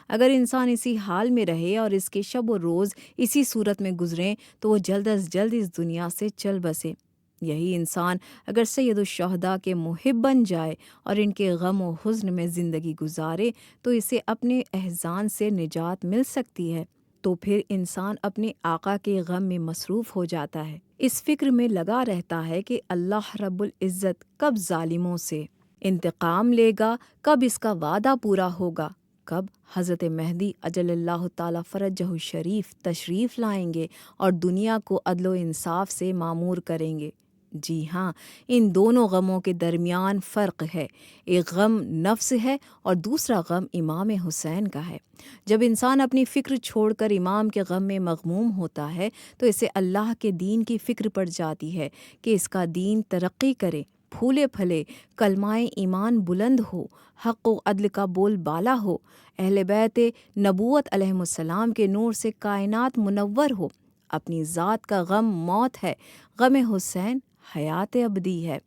اگر انسان اسی حال میں رہے اور اس کے شب و روز اسی صورت میں گزریں تو وہ جلد از جلد اس دنیا سے چل بسے۔ یہی انسان اگر سید الشہداء کے محب بن جائے اور ان کے غم و حزن میں زندگی گزارے تو اسے اپنے احزان سے نجات مل سکتی ہے۔ تو پھر انسان اپنے آقا کے غم میں مصروف ہو جاتا ہے، اس فکر میں لگا رہتا ہے کہ اللہ رب العزت کب ظالموں سے انتقام لے گا، کب اس کا وعدہ پورا ہوگا، کب حضرت مہدی اجل اللہ تعالی فرجہ الشریف تشریف لائیں گے اور دنیا کو عدل و انصاف سے معمور کریں گے۔ جی ہاں، ان دونوں غموں کے درمیان فرق ہے۔ ایک غم نفس ہے اور دوسرا غم امام حسین کا ہے۔ جب انسان اپنی فکر چھوڑ کر امام کے غم میں مغموم ہوتا ہے تو اسے اللہ کے دین کی فکر پڑ جاتی ہے کہ اس کا دین ترقی کرے، پھولے پھلے، کلمہ ایمان بلند ہو، حق و عدل کا بول بالا ہو، اہل بیت نبوت علیہم السلام کے نور سے کائنات منور ہو۔ اپنی ذات کا غم موت ہے، غم حسین حیات ابدی ہے۔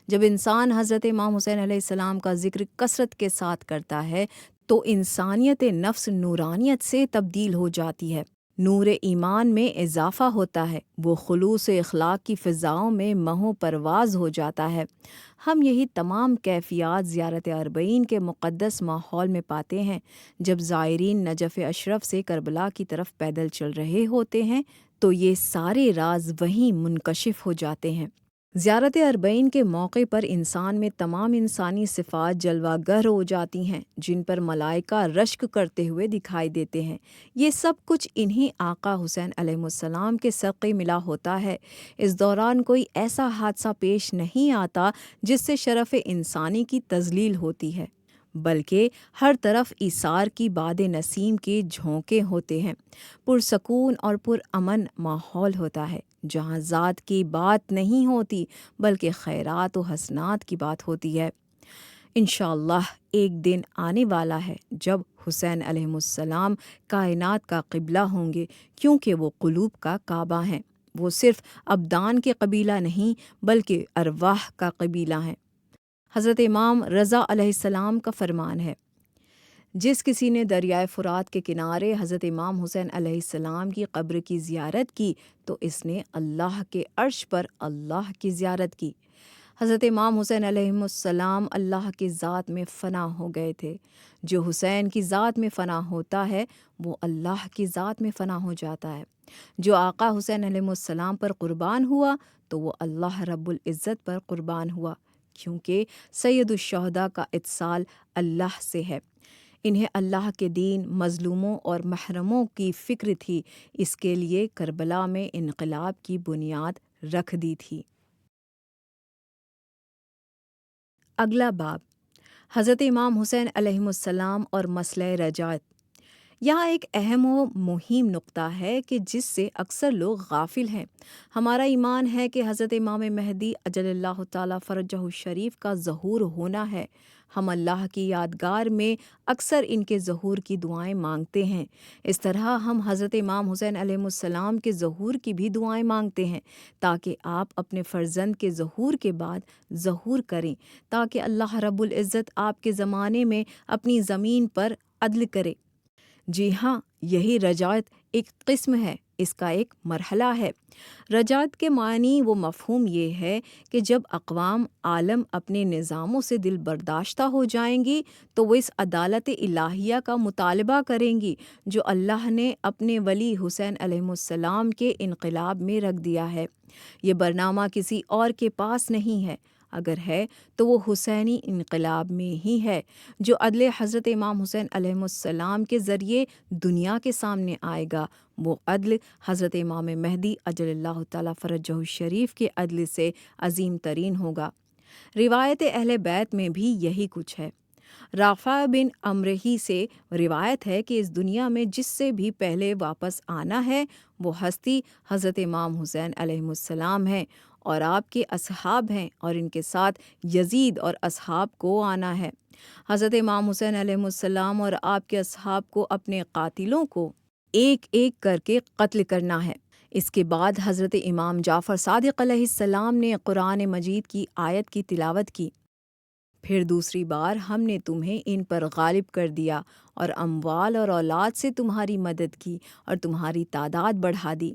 جب انسان حضرت امام حسین علیہ السلام کا ذکر کثرت کے ساتھ کرتا ہے تو انسانیت نفس نورانیت سے تبدیل ہو جاتی ہے، نور ایمان میں اضافہ ہوتا ہے، وہ خلوص اخلاق کی فضاؤں میں مہو پرواز ہو جاتا ہے۔ ہم یہی تمام کیفیات زیارت اربعین کے مقدس ماحول میں پاتے ہیں۔ جب زائرین نجف اشرف سے کربلا کی طرف پیدل چل رہے ہوتے ہیں تو یہ سارے راز وہیں منکشف ہو جاتے ہیں۔ زیارت اربعین کے موقع پر انسان میں تمام انسانی صفات جلوہ گر ہو جاتی ہیں، جن پر ملائکہ رشک کرتے ہوئے دکھائی دیتے ہیں۔ یہ سب کچھ انہی آقا حسین علیہ السلام کے صدقے ملا ہوتا ہے۔ اس دوران کوئی ایسا حادثہ پیش نہیں آتا جس سے شرف انسانی کی تذلیل ہوتی ہے، بلکہ ہر طرف ایثار کی باد نسیم کے جھونکے ہوتے ہیں۔ پرسکون اور پرامن ماحول ہوتا ہے جہاں ذات کی بات نہیں ہوتی بلکہ خیرات و حسنات کی بات ہوتی ہے۔ انشاءاللہ ایک دن آنے والا ہے جب حسین علیہ السلام کائنات کا قبلہ ہوں گے، کیونکہ وہ قلوب کا کعبہ ہیں۔ وہ صرف ابدان کے قبیلہ نہیں بلکہ ارواح کا قبیلہ ہیں۔ حضرت امام رضا علیہ السلام کا فرمان ہے، جس کسی نے دریائے فرات کے کنارے حضرت امام حسین علیہ السلام کی قبر کی زیارت کی تو اس نے اللہ کے عرش پر اللہ کی زیارت کی۔ حضرت امام حسین علیہ السلام اللہ کی ذات میں فنا ہو گئے تھے۔ جو حسین کی ذات میں فنا ہوتا ہے وہ اللہ کی ذات میں فنا ہو جاتا ہے۔ جو آقا حسین علیہ السلام پر قربان ہوا تو وہ اللہ رب العزت پر قربان ہوا، کیونکہ سید الشہداء کا اتصال اللہ سے ہے۔ انہیں اللہ کے دین، مظلوموں اور محروموں کی فکر تھی، اس کے لیے کربلا میں انقلاب کی بنیاد رکھ دی تھی۔ اگلا باب حضرت امام حسین علیہ السلام اور مسئلہ رجعت۔ یہاں ایک اہم و مہم نقطہ ہے کہ جس سے اکثر لوگ غافل ہیں۔ ہمارا ایمان ہے کہ حضرت امام مہدی اجل اللہ تعالی فرجہ الشریف کا ظہور ہونا ہے۔ ہم اللہ کی یادگار میں اکثر ان کے ظہور کی دعائیں مانگتے ہیں۔ اس طرح ہم حضرت امام حسین علیہ السلام کے ظہور کی بھی دعائیں مانگتے ہیں تاکہ آپ اپنے فرزند کے ظہور کے بعد ظہور کریں، تاکہ اللہ رب العزت آپ کے زمانے میں اپنی زمین پر عدل کرے۔ جی ہاں، یہی رجعت ایک قسم ہے، اس کا ایک مرحلہ ہے۔ رجعت کے معنی و مفہوم یہ ہے کہ جب اقوام عالم اپنے نظاموں سے دل برداشتہ ہو جائیں گی تو وہ اس عدالت الہیہ کا مطالبہ کریں گی جو اللہ نے اپنے ولی حسین علیہ السلام کے انقلاب میں رکھ دیا ہے۔ یہ برنامہ کسی اور کے پاس نہیں ہے، اگر ہے تو وہ حسینی انقلاب میں ہی ہے، جو عدل حضرت امام حسین علیہ السلام کے ذریعے دنیا کے سامنے آئے گا۔ وہ عدل حضرت امام مہدی اجل اللہ تعالیٰ فرجہ الشریف کے عدل سے عظیم ترین ہوگا۔ روایت اہل بیت میں بھی یہی کچھ ہے۔ رافع بن امرہی سے روایت ہے کہ اس دنیا میں جس سے بھی پہلے واپس آنا ہے وہ ہستی حضرت امام حسین علیہ السلام ہے اور آپ کے اصحاب ہیں، اور ان کے ساتھ یزید اور اصحاب کو آنا ہے۔ حضرت امام حسین علیہ السلام اور آپ کے اصحاب کو اپنے قاتلوں کو ایک ایک کر کے قتل کرنا ہے۔ اس کے بعد حضرت امام جعفر صادق علیہ السلام نے قرآن مجید کی آیت کی تلاوت کی، پھر دوسری بار ہم نے تمہیں ان پر غالب کر دیا اور اموال اور اولاد سے تمہاری مدد کی اور تمہاری تعداد بڑھا دی۔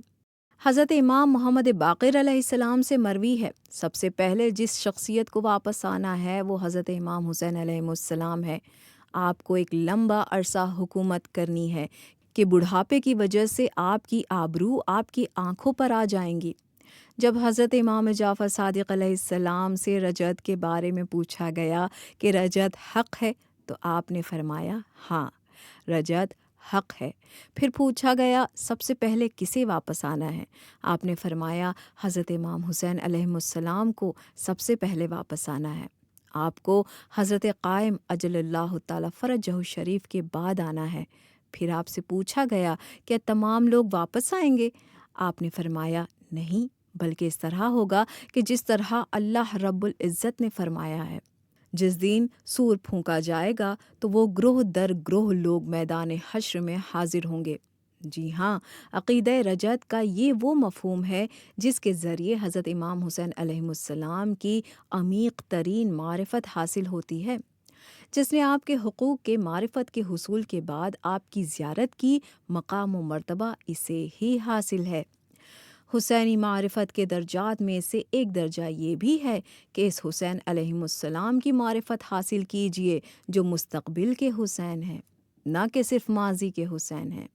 حضرت امام محمد باقر علیہ السلام سے مروی ہے، سب سے پہلے جس شخصیت کو واپس آنا ہے وہ حضرت امام حسین علیہ السلام ہے۔ آپ کو ایک لمبا عرصہ حکومت کرنی ہے کہ بڑھاپے کی وجہ سے آپ کی آبرو آپ کی آنکھوں پر آ جائیں گی۔ جب حضرت امام جعفر صادق علیہ السلام سے رجعت کے بارے میں پوچھا گیا کہ رجعت حق ہے تو آپ نے فرمایا ہاں، رجعت حق ہے۔ پھر پوچھا گیا سب سے پہلے کسے واپس آنا ہے؟ آپ نے فرمایا حضرت امام حسین علیہ السلام کو سب سے پہلے واپس آنا ہے۔ آپ کو حضرت قائم اجل اللہ تعالیٰ فرجہ الشریف کے بعد آنا ہے۔ پھر آپ سے پوچھا گیا کیا تمام لوگ واپس آئیں گے؟ آپ نے فرمایا نہیں، بلکہ اس طرح ہوگا کہ جس طرح اللہ رب العزت نے فرمایا ہے۔ جس دن سور پھونکا جائے گا تو وہ گروہ در گروہ لوگ میدان حشر میں حاضر ہوں گے۔ جی ہاں، عقیدہ رجعت کا یہ وہ مفہوم ہے جس کے ذریعے حضرت امام حسین علیہ السلام کی عمیق ترین معرفت حاصل ہوتی ہے۔ جس نے آپ کے حقوق کے معرفت کے حصول کے بعد آپ کی زیارت کی، مقام و مرتبہ اسے ہی حاصل ہے۔ حسینی معرفت کے درجات میں سے ایک درجہ یہ بھی ہے کہ اس حسین علیہ السلام کی معرفت حاصل کیجئے جو مستقبل کے حسین ہیں، نہ کہ صرف ماضی کے حسین ہیں۔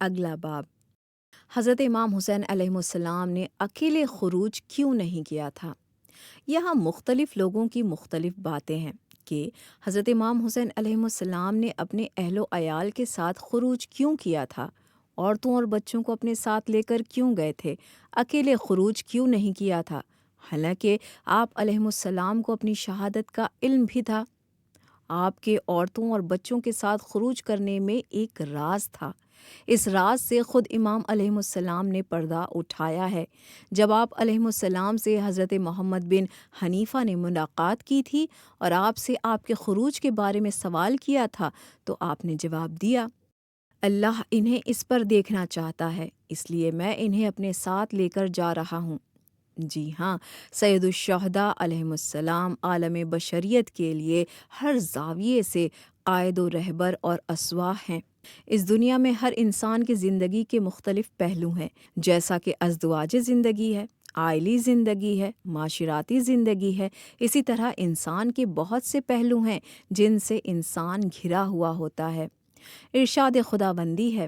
اگلا باب، حضرت امام حسین علیہ السلام نے اکیلے خروج کیوں نہیں کیا تھا؟ یہاں مختلف لوگوں کی مختلف باتیں ہیں کہ حضرت امام حسین علیہ السلام نے اپنے اہل و عیال کے ساتھ خروج کیوں کیا تھا، عورتوں اور بچوں کو اپنے ساتھ لے کر کیوں گئے تھے، اکیلے خروج کیوں نہیں کیا تھا، حالانکہ آپ علیہ السلام کو اپنی شہادت کا علم بھی تھا۔ آپ کے عورتوں اور بچوں کے ساتھ خروج کرنے میں ایک راز تھا۔ اس راز سے خود امام علیہ السلام نے پردہ اٹھایا ہے۔ جب آپ علیہ السلام سے حضرت محمد بن حنیفہ نے ملاقات کی تھی اور آپ سے آپ کے خروج کے بارے میں سوال کیا تھا تو آپ نے جواب دیا، اللہ انہیں اس پر دیکھنا چاہتا ہے، اس لیے میں انہیں اپنے ساتھ لے کر جا رہا ہوں۔ جی ہاں، سید الشہداء علیہ السلام عالم بشریت کے لیے ہر زاویے سے قائد و رہبر اور اسوا ہیں۔ اس دنیا میں ہر انسان کی زندگی کے مختلف پہلو ہیں، جیسا کہ ازدواجی زندگی ہے، عائلی زندگی ہے، معاشراتی زندگی ہے، اسی طرح انسان کے بہت سے پہلو ہیں جن سے انسان گھرا ہوا ہوتا ہے۔ ارشاد خداوندی ہے،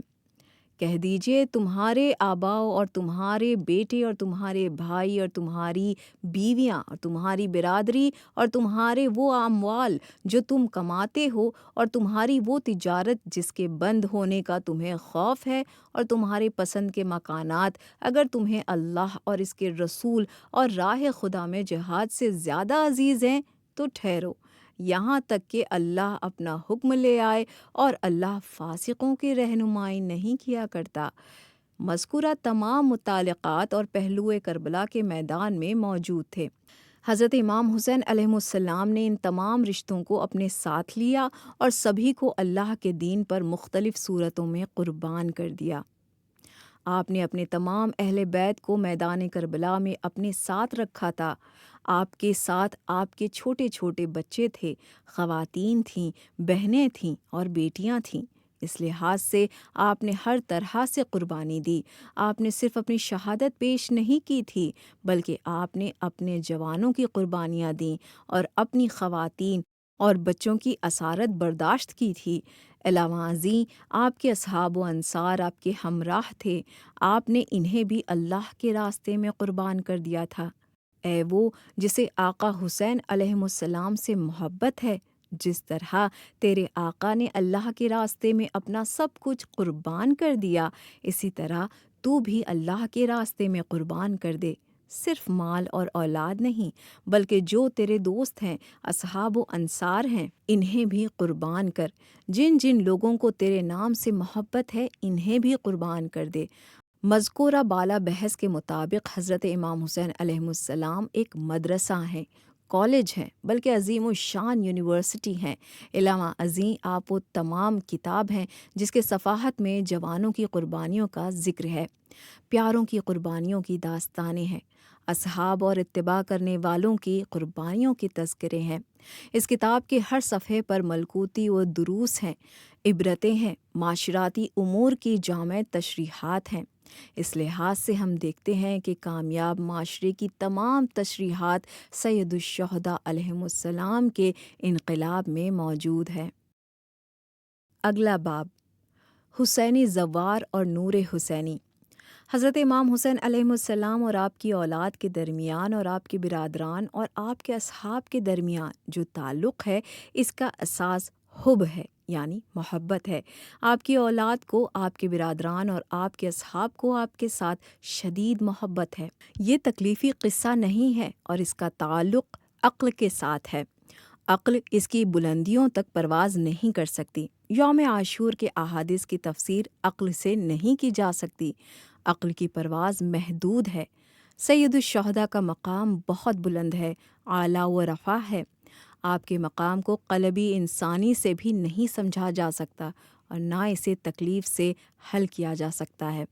کہہ دیجئے تمہارے آباء اور تمہارے بیٹے اور تمہارے بھائی اور تمہاری بیویاں اور تمہاری برادری اور تمہارے وہ اموال جو تم کماتے ہو اور تمہاری وہ تجارت جس کے بند ہونے کا تمہیں خوف ہے اور تمہارے پسند کے مکانات، اگر تمہیں اللہ اور اس کے رسول اور راہ خدا میں جہاد سے زیادہ عزیز ہیں تو ٹھہرو، یہاں تک کہ اللہ اپنا حکم لے آئے، اور اللہ فاسقوں کی رہنمائی نہیں کیا کرتا۔ مذکورہ تمام متعلقات اور پہلو کربلا کے میدان میں موجود تھے۔ حضرت امام حسین علیہ السلام نے ان تمام رشتوں کو اپنے ساتھ لیا اور سبھی کو اللہ کے دین پر مختلف صورتوں میں قربان کر دیا۔ آپ نے اپنے تمام اہل بیت کو میدان کربلا میں اپنے ساتھ رکھا تھا۔ آپ کے ساتھ آپ کے چھوٹے چھوٹے بچے تھے، خواتین تھیں، بہنیں تھیں اور بیٹیاں تھیں۔ اس لحاظ سے آپ نے ہر طرح سے قربانی دی۔ آپ نے صرف اپنی شہادت پیش نہیں کی تھی، بلکہ آپ نے اپنے جوانوں کی قربانیاں دیں اور اپنی خواتین اور بچوں کی اسارت برداشت کی تھی۔ علاوہ ازیں آپ کے اصحاب و انصار آپ کے ہمراہ تھے، آپ نے انہیں بھی اللہ کے راستے میں قربان کر دیا تھا۔ اے وہ جسے آقا حسین علیہ السلام سے محبت ہے، جس طرح تیرے آقا نے اللہ کے راستے میں اپنا سب کچھ قربان کر دیا، اسی طرح تو بھی اللہ کے راستے میں قربان کر دے۔ صرف مال اور اولاد نہیں بلکہ جو تیرے دوست ہیں، اصحاب و انصار ہیں، انہیں بھی قربان کر۔ جن جن لوگوں کو تیرے نام سے محبت ہے انہیں بھی قربان کر دے۔ مذکورہ بالا بحث کے مطابق حضرت امام حسین علیہ السلام ایک مدرسہ ہیں، کالج ہیں، بلکہ عظیم الشان یونیورسٹی ہیں۔ علاوہ ازیں آپ وہ تمام کتاب ہیں جس کے صفحات میں جوانوں کی قربانیوں کا ذکر ہے، پیاروں کی قربانیوں کی داستانیں ہیں، اصحاب اور اتباع کرنے والوں کی قربانیوں کے تذکرے ہیں۔ اس کتاب کے ہر صفحے پر ملکوتی و دروس ہیں، عبرتیں ہیں، معاشراتی امور کی جامع تشریحات ہیں۔ اس لحاظ سے ہم دیکھتے ہیں کہ کامیاب معاشرے کی تمام تشریحات سید الشہداء علیہ السلام کے انقلاب میں موجود ہے۔ اگلا باب، حسینی زوار اور نور حسینی۔ حضرت امام حسین علیہ السلام اور آپ کی اولاد کے درمیان اور آپ کے برادران اور آپ کے اصحاب کے درمیان جو تعلق ہے، اس کا اساس حب ہے، یعنی محبت ہے۔ آپ کی اولاد کو آپ کے برادران اور آپ کے اصحاب کو آپ کے ساتھ شدید محبت ہے۔ یہ تکلیفی قصہ نہیں ہے اور اس کا تعلق عقل کے ساتھ ہے۔ عقل اس کی بلندیوں تک پرواز نہیں کر سکتی۔ یوم عاشور کے احادیث کی تفسیر عقل سے نہیں کی جا سکتی۔ عقل کی پرواز محدود ہے۔ سید الشہداء کا مقام بہت بلند ہے، اعلیٰ و رفع ہے۔ آپ کے مقام کو قلبی انسانی سے بھی نہیں سمجھا جا سکتا اور نہ اسے تکلیف سے حل کیا جا سکتا ہے۔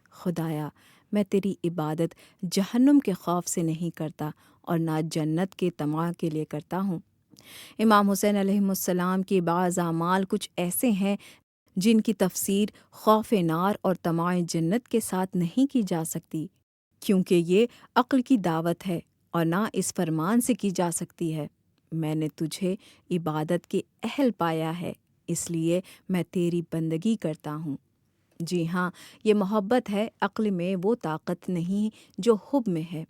خدایا، میں تیری عبادت جہنم کے خوف سے نہیں کرتا اور نہ جنت کے طمع کے لیے کرتا ہوں۔ امام حسین علیہ السلام کے بعض اعمال کچھ ایسے ہیں جن کی تفسیر خوف نار اور طمع جنت کے ساتھ نہیں کی جا سکتی، کیونکہ یہ عقل کی دعوت ہے اور نہ اس فرمان سے کی جا سکتی ہے۔ میں نے تجھے عبادت کے اہل پایا ہے، اس لیے میں تیری بندگی کرتا ہوں۔ جی ہاں، یہ محبت ہے، عقل میں وہ طاقت نہیں جو حب میں ہے۔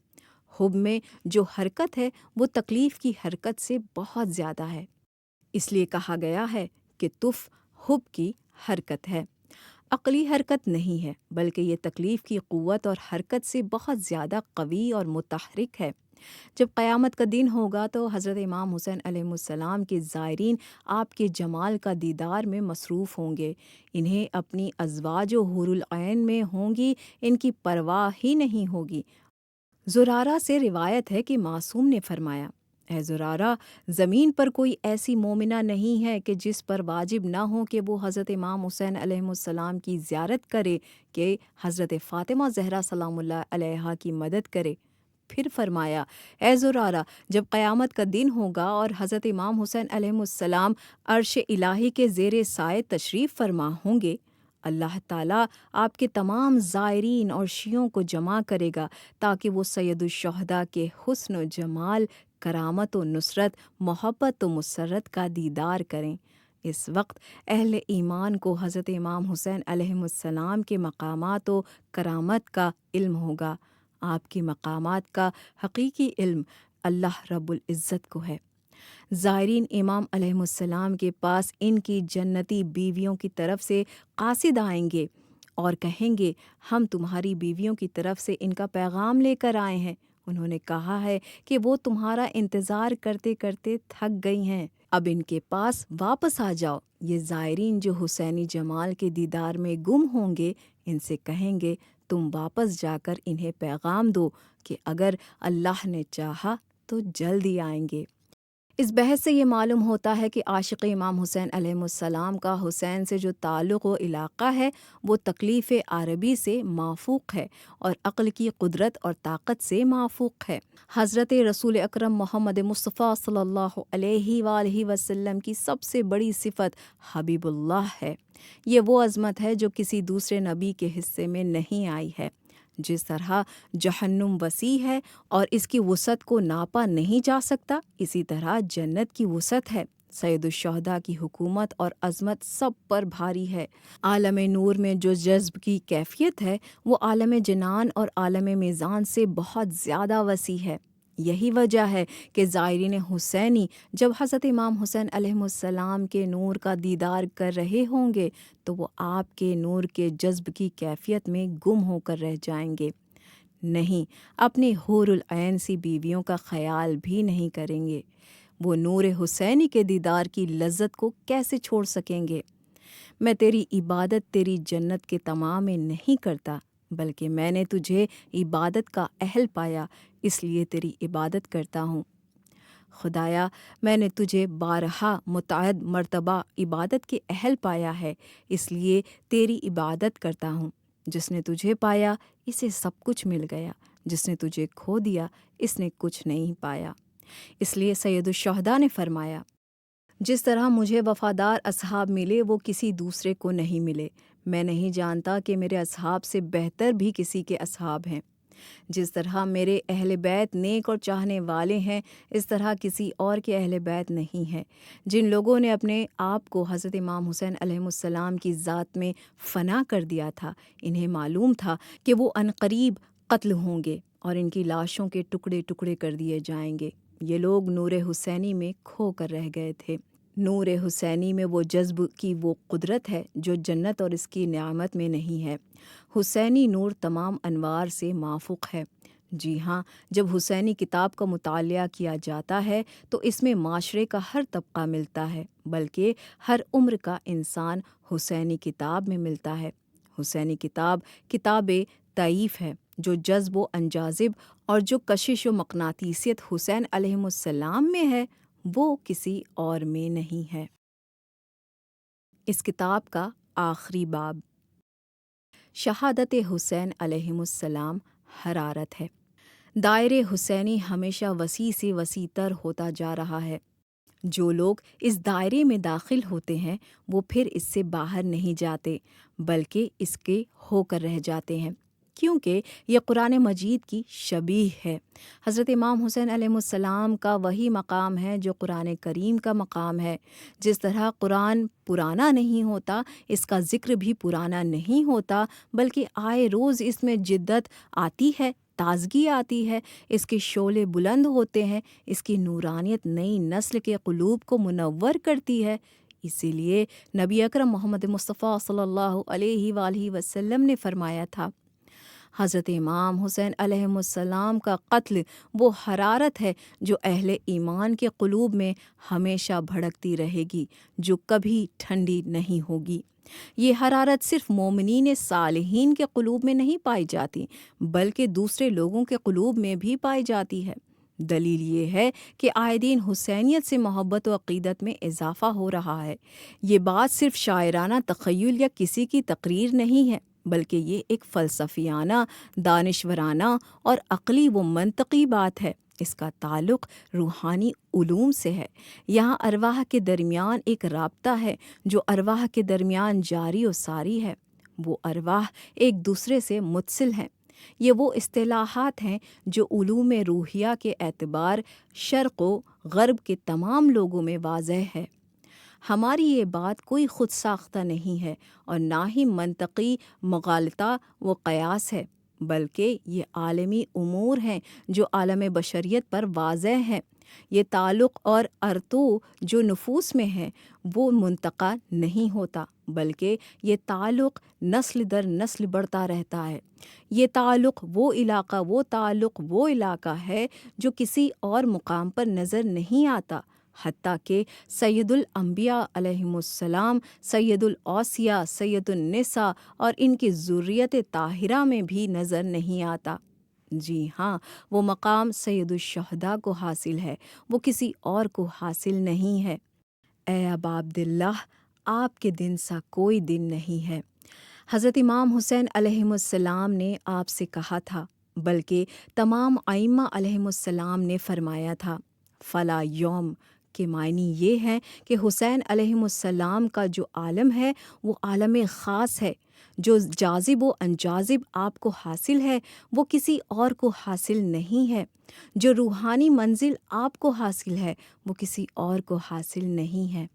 حب میں جو حرکت ہے وہ تکلیف کی حرکت سے بہت زیادہ ہے۔ اس لیے کہا گیا ہے کہ تف حب کی حرکت ہے، عقلی حرکت نہیں ہے، بلکہ یہ تکلیف کی قوت اور حرکت سے بہت زیادہ قوی اور متحرک ہے۔ جب قیامت کا دن ہوگا تو حضرت امام حسین علیہ السلام کے زائرین آپ کے جمال کا دیدار میں مصروف ہوں گے، انہیں اپنی ازواج و حور العین میں ہوں گی، ان کی پرواہ ہی نہیں ہوگی۔ زرارہ سے روایت ہے کہ معصوم نے فرمایا، اے زرارہ، زمین پر کوئی ایسی مومنہ نہیں ہے کہ جس پر واجب نہ ہو کہ وہ حضرت امام حسین علیہ السلام کی زیارت کرے، کہ حضرت فاطمہ زہرا سلام اللہ علیہا کی مدد کرے۔ پھر فرمایا، اے زرارہ، جب قیامت کا دن ہوگا اور حضرت امام حسین علیہ السلام عرش الہی کے زیر سائے تشریف فرما ہوں گے، اللہ تعالیٰ آپ کے تمام زائرین اور شیعوں کو جمع کرے گا تاکہ وہ سید الشہداء کے حسن و جمال، کرامت و نصرت، محبت و مسرت کا دیدار کریں۔ اس وقت اہل ایمان کو حضرت امام حسین علیہ السلام کے مقامات و کرامت کا علم ہوگا۔ آپ کے مقامات کا حقیقی علم اللہ رب العزت کو ہے۔ زائرین امام علیہ السلام کے پاس ان کی جنتی بیویوں کی طرف سے قاصد آئیں گے اور کہیں گے، ہم تمہاری بیویوں کی طرف سے ان کا پیغام لے کر آئے ہیں۔ انہوں نے کہا ہے کہ وہ تمہارا انتظار کرتے کرتے تھک گئی ہیں، اب ان کے پاس واپس آ جاؤ۔ یہ زائرین جو حسینی جمال کے دیدار میں گم ہوں گے، ان سے کہیں گے، تم واپس جا کر انہیں پیغام دو کہ اگر اللہ نے چاہا تو جلد ہی آئیں گے۔ اس بحث سے یہ معلوم ہوتا ہے کہ عاشق امام حسین علیہ السلام کا حسین سے جو تعلق و علاقہ ہے وہ تکلیف عربی سے مافوق ہے اور عقل کی قدرت اور طاقت سے مافوق ہے۔ حضرت رسول اکرم محمد مصطفیٰ صلی اللہ علیہ وآلہ وسلم کی سب سے بڑی صفت حبیب اللہ ہے۔ یہ وہ عظمت ہے جو کسی دوسرے نبی کے حصے میں نہیں آئی ہے۔ جس طرح جہنم وسیع ہے اور اس کی وسعت کو ناپا نہیں جا سکتا، اسی طرح جنت کی وسعت ہے، سید الشہداء کی حکومت اور عظمت سب پر بھاری ہے۔ عالم نور میں جو جذب کی کیفیت ہے وہ عالم جنان اور عالم میزان سے بہت زیادہ وسیع ہے۔ یہی وجہ ہے کہ زائرین حسینی جب حضرت امام حسین علیہ السلام کے نور کا دیدار کر رہے ہوں گے تو وہ آپ کے نور کے جذب کی کیفیت میں گم ہو کر رہ جائیں گے، نہیں اپنی حور العین سی بیویوں کا خیال بھی نہیں کریں گے۔ وہ نور حسینی کے دیدار کی لذت کو کیسے چھوڑ سکیں گے؟ میں تیری عبادت تیری جنت کے تمام میں نہیں کرتا، بلکہ میں نے تجھے عبادت کا اہل پایا اس لیے تیری عبادت کرتا ہوں۔ خدایا میں نے تجھے بارہا متعدد مرتبہ عبادت کے اہل پایا ہے اس لیے تیری عبادت کرتا ہوں۔ جس نے تجھے پایا اسے سب کچھ مل گیا، جس نے تجھے کھو دیا اس نے کچھ نہیں پایا۔ اس لیے سید الشہداء نے فرمایا، جس طرح مجھے وفادار اصحاب ملے وہ کسی دوسرے کو نہیں ملے، میں نہیں جانتا کہ میرے اصحاب سے بہتر بھی کسی کے اصحاب ہیں۔ جس طرح میرے اہل بیت نیک اور چاہنے والے ہیں اس طرح کسی اور کے اہل بیت نہیں ہے۔ جن لوگوں نے اپنے آپ کو حضرت امام حسین علیہ السلام کی ذات میں فنا کر دیا تھا، انہیں معلوم تھا کہ وہ عنقریب قتل ہوں گے اور ان کی لاشوں کے ٹکڑے ٹکڑے کر دیے جائیں گے۔ یہ لوگ نور حسینی میں کھو کر رہ گئے تھے۔ نور حسینی میں وہ جذب کی وہ قدرت ہے جو جنت اور اس کی نعمت میں نہیں ہے۔ حسینی نور تمام انوار سے مافوق ہے۔ جی ہاں، جب حسینی کتاب کا مطالعہ کیا جاتا ہے تو اس میں معاشرے کا ہر طبقہ ملتا ہے، بلکہ ہر عمر کا انسان حسینی کتاب میں ملتا ہے۔ حسینی کتاب کتاب طیف ہے۔ جو جذب و انجاذب اور جو کشش و مقناطیسیت حسین علیہ السلام میں ہے وہ کسی اور میں نہیں ہے۔ اس کتاب کا آخری باب شہادت حسین علیہ السلام حرارت ہے۔ دائرے حسینی ہمیشہ وسیع سے وسیع تر ہوتا جا رہا ہے۔ جو لوگ اس دائرے میں داخل ہوتے ہیں وہ پھر اس سے باہر نہیں جاتے بلکہ اس کے ہو کر رہ جاتے ہیں، کیونکہ یہ قرآن مجید کی شبیہ ہے۔ حضرت امام حسین علیہ السلام کا وہی مقام ہے جو قرآن کریم کا مقام ہے۔ جس طرح قرآن پرانا نہیں ہوتا اس کا ذکر بھی پرانا نہیں ہوتا، بلکہ آئے روز اس میں جدت آتی ہے، تازگی آتی ہے، اس کے شعلے بلند ہوتے ہیں، اس کی نورانیت نئی نسل کے قلوب کو منور کرتی ہے۔ اسی لیے نبی اکرم محمد مصطفیٰ صلی اللہ علیہ وآلہ وسلم نے فرمایا تھا، حضرت امام حسین علیہ السلام کا قتل وہ حرارت ہے جو اہل ایمان کے قلوب میں ہمیشہ بھڑکتی رہے گی، جو کبھی ٹھنڈی نہیں ہوگی۔ یہ حرارت صرف مومنین صالحین کے قلوب میں نہیں پائی جاتی بلکہ دوسرے لوگوں کے قلوب میں بھی پائی جاتی ہے۔ دلیل یہ ہے کہ آئے دن حسینیت سے محبت و عقیدت میں اضافہ ہو رہا ہے۔ یہ بات صرف شاعرانہ تخیل یا کسی کی تقریر نہیں ہے بلکہ یہ ایک فلسفیانہ، دانشورانہ اور عقلی و منطقی بات ہے۔ اس کا تعلق روحانی علوم سے ہے۔ یہاں ارواح کے درمیان ایک رابطہ ہے جو ارواح کے درمیان جاری و ساری ہے۔ وہ ارواح ایک دوسرے سے متصل ہیں۔ یہ وہ اصطلاحات ہیں جو علوم روحیہ کے اعتبار شرق و غرب کے تمام لوگوں میں واضح ہے۔ ہماری یہ بات کوئی خود ساختہ نہیں ہے اور نہ ہی منطقی مغالطہ و قیاس ہے، بلکہ یہ عالمی امور ہیں جو عالم بشریت پر واضح ہیں۔ یہ تعلق اور ارتو جو نفوس میں ہے وہ منتقع نہیں ہوتا بلکہ یہ تعلق نسل در نسل بڑھتا رہتا ہے۔ یہ تعلق وہ علاقہ ہے جو کسی اور مقام پر نظر نہیں آتا، حتیٰ کہ سید الانبیاء علیہم السلام، سید الاوصیاء، سید النساء اور ان کی ذریت طاہرہ میں بھی نظر نہیں آتا۔ جی ہاں، وہ مقام سید الشہداء کو حاصل ہے، وہ کسی اور کو حاصل نہیں ہے۔ اے ابا عبداللہ، آپ کے دن سا کوئی دن نہیں ہے۔ حضرت امام حسین علیہ السلام نے آپ سے کہا تھا، بلکہ تمام ائمہ علیہم السلام نے فرمایا تھا، فلا یوم کے معنی یہ ہیں کہ حسین علیہم السلام کا جو عالم ہے وہ عالم خاص ہے، جو جاذب و انجاذب آپ کو حاصل ہے وہ کسی اور کو حاصل نہیں ہے، جو روحانی منزل آپ کو حاصل ہے وہ کسی اور کو حاصل نہیں ہے۔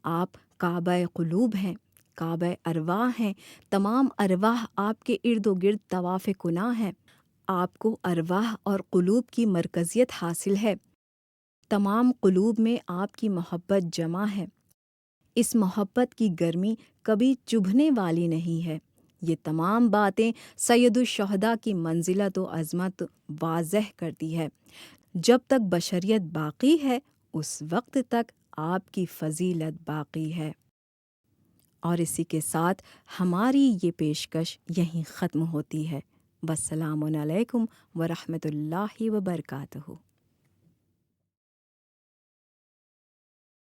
آپ کعبہ قلوب ہیں، کعبہ ارواح ہیں، تمام ارواح آپ کے ارد و گرد طواف کناں ہیں۔ آپ کو ارواح اور قلوب کی مرکزیت حاصل ہے، تمام قلوب میں آپ کی محبت جمع ہے۔ اس محبت کی گرمی کبھی چبھنے والی نہیں ہے۔ یہ تمام باتیں سید الشہداء کی منزلت و عظمت واضح کرتی ہے۔ جب تک بشریت باقی ہے اس وقت تک آپ کی فضیلت باقی ہے۔ اور اسی کے ساتھ ہماری یہ پیشکش یہیں ختم ہوتی ہے۔ والسلام علیکم ورحمۃ اللہ وبرکاتہ۔